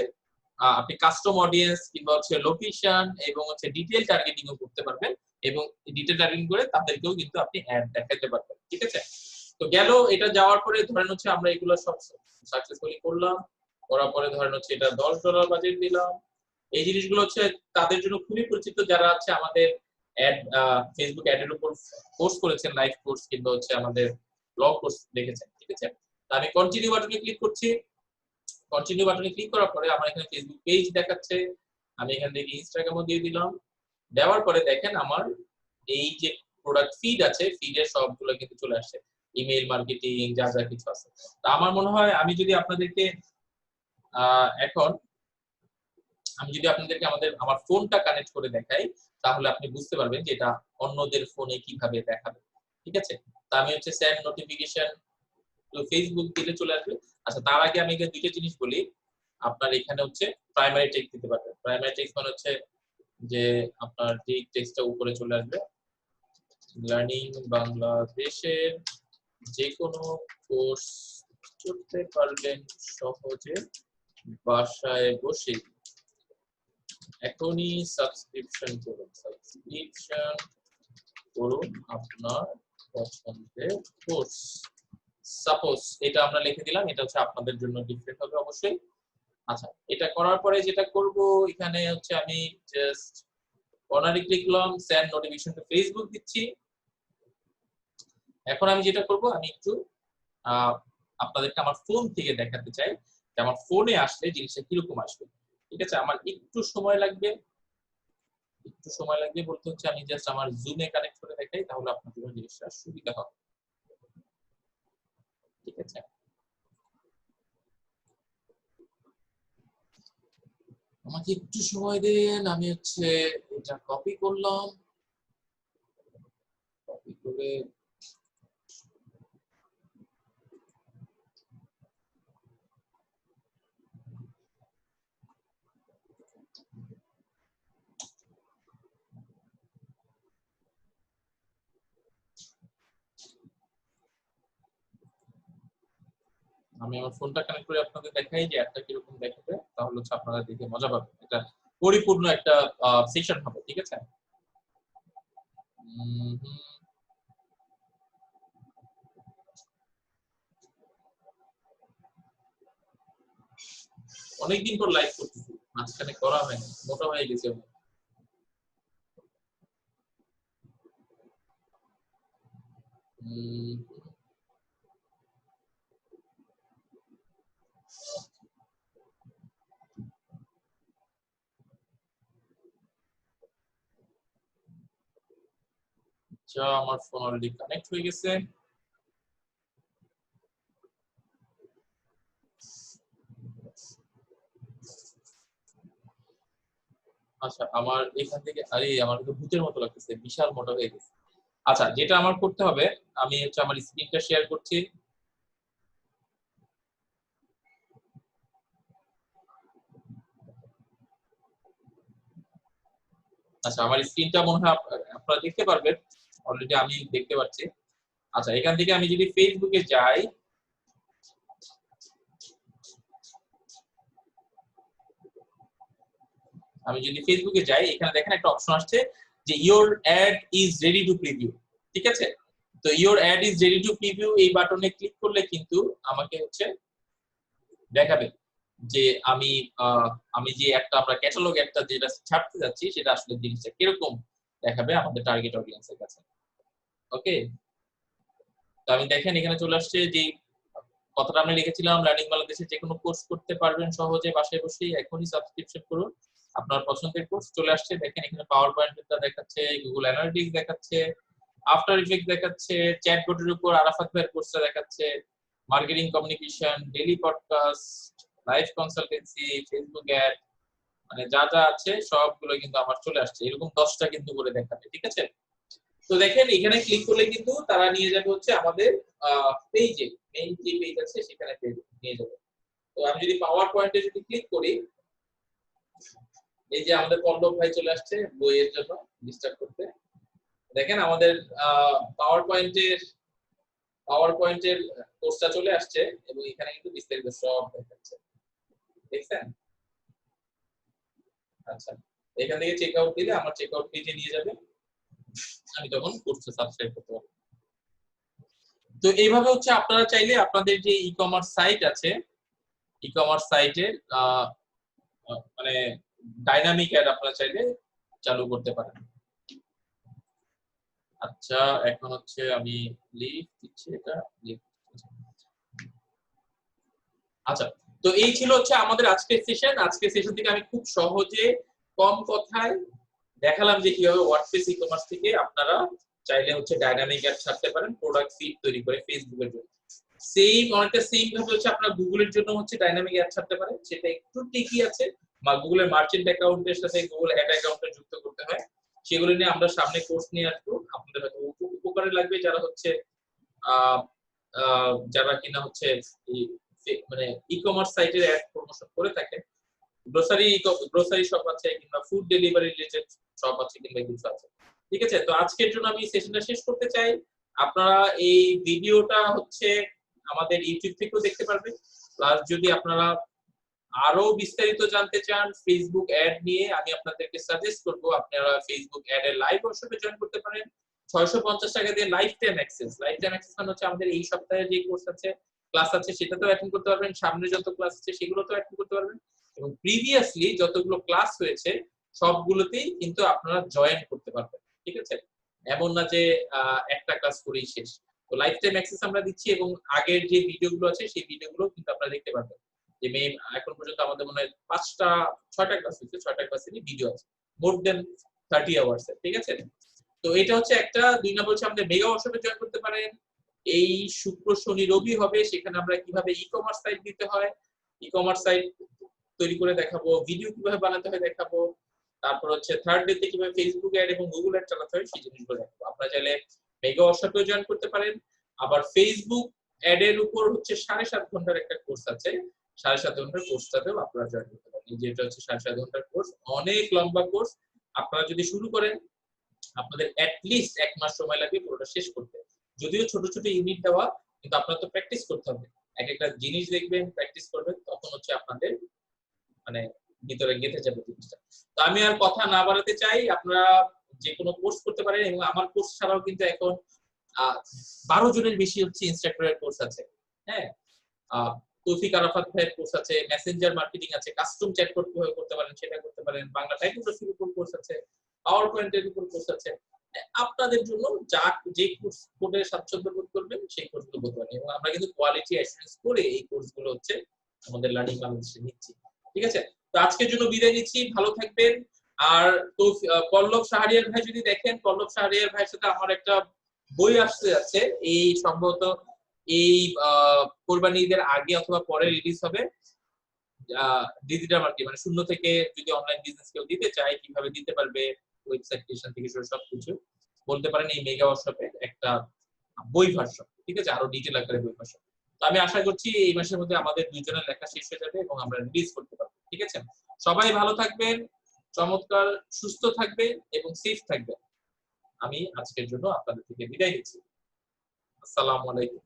Speaker 1: আপনি কাস্টম অডিয়েন্স কিংবা হচ্ছে লোকেশন এবং হচ্ছে ডিটেইল টার্গেটিং ও করতে পারবেন, এবং ডিটেইল টার্গেটিং করে তাদেরকেও কিন্তু আপনি অ্যাড দেখাতে পারবেন। ঠিক আছে? তো গেল এটা যাওয়ার পরে ধরেন হচ্ছে আমরা এগুলো সব সাকসেসফুলি করলাম, করার পরে ধরেন হচ্ছে এটা $10 বাজেট দিলাম। এই জিনিসগুলো হচ্ছে তাদের জন্য খুবই পরিচিত যারা হচ্ছে আমাদের অ্যাড ফেসবুক অ্যাডের উপর কোর্স করেছেন, লাইভ কোর্স কিংবা হচ্ছে আমাদের ব্লগ কোর্স দেখেছেন। ঠিক আছে? তো আমি কন্টিনিউ বাটনে ক্লিক করছি। কন্টিনিউ বাটনে ক্লিক করার পরে আমার এখানে ফেসবুক পেজ দেখাচ্ছে, আমি এখান থেকে ইনস্টাগ্রামও দিয়ে দিলাম। দেওয়ার পরে দেখেন আমার এই যে প্রোডাক্ট ফিড আছে, ফিডের সবগুলো কিন্তু চলে আসছে, ইমেল মার্কেটিং যা যা কিছু আছে। তো আমার মনে হয় আমি যদি আপনাদেরকে এখন আমার ফোনটা কানেক্ট করে দেখাই, তাহলে আপনি বুঝতে পারবেন যে এটা অন্যদের ফোনে কিভাবে দেখাবে। ঠিক আছে? তো আমি হচ্ছে সেন্ড নোটিফিকেশন তো ফেসবুক দিলে চলে আসবে। আচ্ছা, তার আগে আমি এখানে দুইটা জিনিস বলি। আপনার এখানে হচ্ছে প্রাইমারি টেক্সট দিতে পারবেন। প্রাইমারি টেক্সট মানে হচ্ছে যে আপনার যে টেক্সটটা উপরে চলে আসবে, লার্নিং বাংলাদেশের যে কোনো কোর্স করতে পারবেন সহজে বাসায় বসে, এখনই সাবস্ক্রিপশন করুন আপনার পছন্দের কোর্স। সাপোজ এটা আমরা লিখে দিলাম, এটা হচ্ছে আপনাদের জন্য ডিফারেন্ট হবে অবশ্যই। আচ্ছা, এটা করার পরে যেটা করব, এখানে হচ্ছে আমি জাস্ট কর্নারে ক্লিক করলাম, সেন্ড নোটিফিকেশন টু ফেসবুক দিচ্ছি। এখন আমি যেটা করব, আমি একটু আপনাদেরকে আমার ফোন থেকে দেখাতে চাই যে আমার ফোনে আসলে জিনিসটা কিরকম আসবে। ঠিক আছে? আমার একটু সময় লাগবে, বলতে হচ্ছে আমি জাস্ট আমার জুমে কানেক্ট করে দেখাই, তাহলে আপনার জন্য জিনিসটা সুবিধা হবে। ঠিক আছে? আমাকে একটু সময় দেন, আমি হচ্ছে এটা কপি করলাম, কপি করে আমি আমার ফোনটা কানেক্ট করে আপনাদের দেখাই যে একটা কিরকম দেখাবে, তাহলে হচ্ছে আপনারা দেখে মজা পাবেন। এটা পরিপূর্ণ একটা সেশন হবে। ঠিক আছে? অনেকদিন পর লাইভ করতেছি, মাঝখানে করা হয়নি, মোটা হয়ে গেছে। আচ্ছা, আমার ফোন অলরেডি কানেক্ট হয়ে গেছে। আচ্ছা, আমার এখান থেকে আরে আমার তো ভূতের মতো লাগতেছে, বিশাল মোটা হয়ে গেছে। আচ্ছা, যেটা আমার করতে হবে, আমি হচ্ছে আমার স্ক্রিনটা শেয়ার করছি। আচ্ছা, আমার স্ক্রিনটা মনে হয় আপনারা দেখতে পারবেন, অলরেডি আমি দেখতে পাচ্ছি। আচ্ছা, এখান থেকে আমি যদি ফেসবুকে যাই, এখানে দেখেন একটা অপশন আসছে যে your ad is ready to preview. ঠিক আছে? তো your ad is ready to preview এই বাটনে ক্লিক করলে কিন্তু আমাকে হচ্ছে দেখাবে যে আমি যে একটা আমরা ক্যাটালগ একটা যেটা ছাড়তে যাচ্ছি, সেটা আসলে জিনিসটা কিরকম দেখাবে আমাদের টার্গেট অডিয়েন্সের কাছে। ওকে? তো আমি দেখেন এখানে চলে আসছে যে কথাটা আমরা লিখেছিলাম, লার্নিং বাংলাদেশে যে কোনো কোর্স করতে পারবেন সহজে বাসায় বসেই, এখনই সাবস্ক্রিপশন করুন আপনার পছন্দের কোর্স। চলে আসছে, দেখেন এখানে পাওয়ার পয়েন্টটা দেখাচ্ছে, গুগল অ্যানালিটিক্স দেখাচ্ছে, আফটার ইফেক্ট দেখাচ্ছে, চ্যাটবটের উপর আরাফাত ভাইয়ের কোর্সটা দেখাচ্ছে, marketing communication, daily podcast, live consultancy, Facebook ad, মানে যা যা আছে সবগুলো কিন্তু আমার চলে আসছে, এরকম 10টা কিন্তু করে দেখাবে, ঠিক আছে। তো দেখেন এখানে ক্লিক করলে কিন্তু তারা নিয়ে যাবে হচ্ছে আমাদের পেজে, মেইন যে পেজ আছে সেখানে নিয়ে যাবে। তো আমি যদি পাওয়ার পয়েন্টে যদি ক্লিক করি, এই যে আমাদের পল্লব ভাই চলে আসছে বইয়ের জন্য ডিস্টার্ব করতে। দেখেন আমাদের পাওয়ার পয়েন্টের কোর্সটা চলে আসছে এবং এখানে কিন্তু বিস্তারিত সব দেখাচ্ছে, দেখছেন। আচ্ছা, এখান থেকে চেক আউট দিলে আমার চেক আউট পেজে নিয়ে যাবে, আমি তখন কোর্সটা সাবস্ক্রাইব করতে পারবো। তো এইভাবে হচ্ছে আপনারা চাইলে আপনাদের যে ই কমার্স সাইট আছে, ই কমার্স সাইটের মানে ডাইনামিক অ্যাড আপনারা চাইলে চালু করতে পারেন। আচ্ছা, এখন হচ্ছে আমি লিভ দিচ্ছি, এটা লিভ। আচ্ছা, তো এই ছিল হচ্ছে আমাদের আজকের সেশন। আজকের সেশন থেকে আমি খুব সহজে কম কথায় দেখালাম যে কিভাবে ওয়ার্ডপ্রেস ই কমার্স থেকে আপনারা চাইলে হচ্ছে ডাইনামিক অ্যাড ছাড়তে পারেন প্রোডাক্ট ফিড তৈরি করে ফেসবুকের জন্য। অনেকটা সেম ভাবে হচ্ছে আপনারা গুগলের জন্য হচ্ছে ডাইনামিক অ্যাড ছাড়তে পারেন, সেটা একটু ট্রিকি আছে, বা গুগলের মার্চেন্ট অ্যাকাউন্টের সাথে গুগল অ্যাড অ্যাকাউন্টে যুক্ত করতে হয়। সেগুলো নিয়ে আমরা সামনে কোর্স নিয়ে আসবো, আপনাদের হয়তো উপকারে লাগবে যারা হচ্ছে যারা কিনা হচ্ছে মানে ই কমার্স সাইটের অ্যাড প্রমোশন করে থাকে। গ্রোসারি শপ আছে, কিংবা ফুড ডেলিভারি রিলেটেড শপ আছে, কিংবা কিছু আছে, ঠিক আছে। তো আজকের জন্য আমি সেশনটা শেষ করতে চাই। আপনারা এই ভিডিওটা হচ্ছে আমাদের ইউটিউব থেকেও দেখতে পারবেন, প্লাস যদি আপনারা আরো বিস্তারিত জানতে চান ফেসবুক অ্যাড নিয়ে, আমি আপনাদেরকে সাজেস্ট করব আপনারা ফেসবুক অ্যাড এর লাইভ ওয়ার্কশপে জয়েন করতে পারেন। 650 টাকা দিয়ে লাইফ টাইম অ্যাক্সেস মানে হচ্ছে আমাদের এই সপ্তাহে যে কোর্স আছে, ক্লাস আছে, সেটাতেও অ্যাটেন্ড করতে পারবেন, সামনে যত ক্লাস আছে সেগুলোতেও অ্যাটেন্ড করতে পারবেন, এবং প্রিভিয়াসলি যতগুলো ক্লাস হয়েছে সবগুলোতেই কিন্তু আপনারা জয়েন করতে পারবেন, ঠিক আছে। এমন না যে একটা ক্লাস করেই শেষ। তো লাইফ টাইম অ্যাক্সেস আমরা দিচ্ছি, এবং আগের যে ভিডিওগুলো আছে সেই ভিডিওগুলো কিন্তু আপনারা দেখতে পারবেন। যে এখন পর্যন্ত আমাদের মনে হয় 6টা ক্লাস হয়েছে, 6টা ক্লাসেরই ভিডিও আছে, মোর দেন 30 আওয়ার্স, ঠিক আছে। তো এটা হচ্ছে একটা। 2 নম্বর হচ্ছে আমাদের মেগা ওয়ার্কশপে জয়েন করতে পারেন। এই শুক্র শনি রবি হবে, সেখানে আমরা কিভাবে ই কমার্স সাইট দিতে হয়, ই কমার্স সাইট তৈরি করে দেখাবো, ভিডিও কিভাবে বানাতে হয় দেখাবো, তারপর হচ্ছে থার্ড ডে তে কিভাবে ফেসবুক অ্যাড এবং গুগল অ্যাড চালাতে হয় সেই জিনিসগুলো দেখাবো। আপনারা চাইলে মেগা ওয়ার্কশপে জয়েন করতে পারেন। আবার ফেসবুক অ্যাড এর উপর হচ্ছে 7.5 ঘন্টার একটা কোর্স আছে, 7.5 ঘন্টার কোর্সটাতেও আপনারা জয়েন করতে পারেন। এই যেটা হচ্ছে 7.5 ঘন্টার কোর্স, অনেক লম্বা কোর্স। আপনারা যদি শুরু করেন আপনাদের অ্যাটলিস্ট 1 মাস সময় লাগবে পুরোটা শেষ করতে। যদিও ছোট ছোট ইউনিট দেওয়া, কিন্তু আপনারা তো প্র্যাকটিস করতে হবে, এক একটা জিনিস দেখবেন, প্র্যাকটিস করবেন, তখন হচ্ছে আপনাদের মানে ভিতরে গেঁথে যাবে জিনিসটা। তো আমি আর কথা না বাড়াতে চাই, আপনারা যে কোনো কোর্স করতে পারেন, এবং আমার কোর্স ছাড়াও কিন্তু এখন 12 জনের বেশি হচ্ছে ইনস্ট্রাক্টরের কোর্স আছে। হ্যাঁ, তৌফিক আরাফাত ভাইয়ের কোর্স আছে, মেসেঞ্জার মার্কেটিং আছে, কাস্টম চ্যাটবট কিভাবে করতে পারেন সেটা করতে পারেন, বাংলা টাইপোগ্রাফির উপর কোর্স আছে, পাওয়ার পয়েন্টের উপর কোর্স আছে। আপনাদের জন্য যে কোর্স কোডে স্বাচ্ছন্দ্য বোধ করবেন সেই কোর্সগুলো করতে পারেন, এবং আমরা কিন্তু কোয়ালিটি অ্যাসুরেন্স করে এই কোর্সগুলো হচ্ছে আমাদের লার্নিং বাংলাদেশে নিচ্ছি, ঠিক আছে। তো আজকের জন্য বিদায় নিচ্ছি, ভালো থাকবেন। আর তো পল্লব শাহরিয়ার ভাই যদি দেখেন, পল্লব শাহরিয়ার ভাইয়ের সাথে আমার একটা বই আসতে যাচ্ছে, এই সম্ভবত এই কোরবানি ঈদের আগে অথবা পরে রিলিজ হবে। ডিজিটাল মার্কেটিং মানে শূন্য থেকে যদি অনলাইন বিজনেস কেউ দিতে চায় কিভাবে দিতে পারবে, ওয়েবসাইট ক্রিয়েশন থেকে শুরু সবকিছু বলতে পারেন এই মেগা ওয়ার্কশপে একটা বই ভার্সন, ঠিক আছে, আরো ডিটেইল আকারে বই ভার্সন। তো আমি আশা করছি এই মাসের মধ্যে আমাদের দুইজনের লেখা শেষ হয়ে যাবে এবং আমরা রিলিজ করতে পারবো, ঠিক আছে। সবাই ভালো থাকবেন, চমৎকার সুস্থ থাকবেন এবং সেফ থাকবেন। আমি আজকের জন্য আপনাদের থেকে বিদায় নিচ্ছি। আসসালামু আলাইকুম।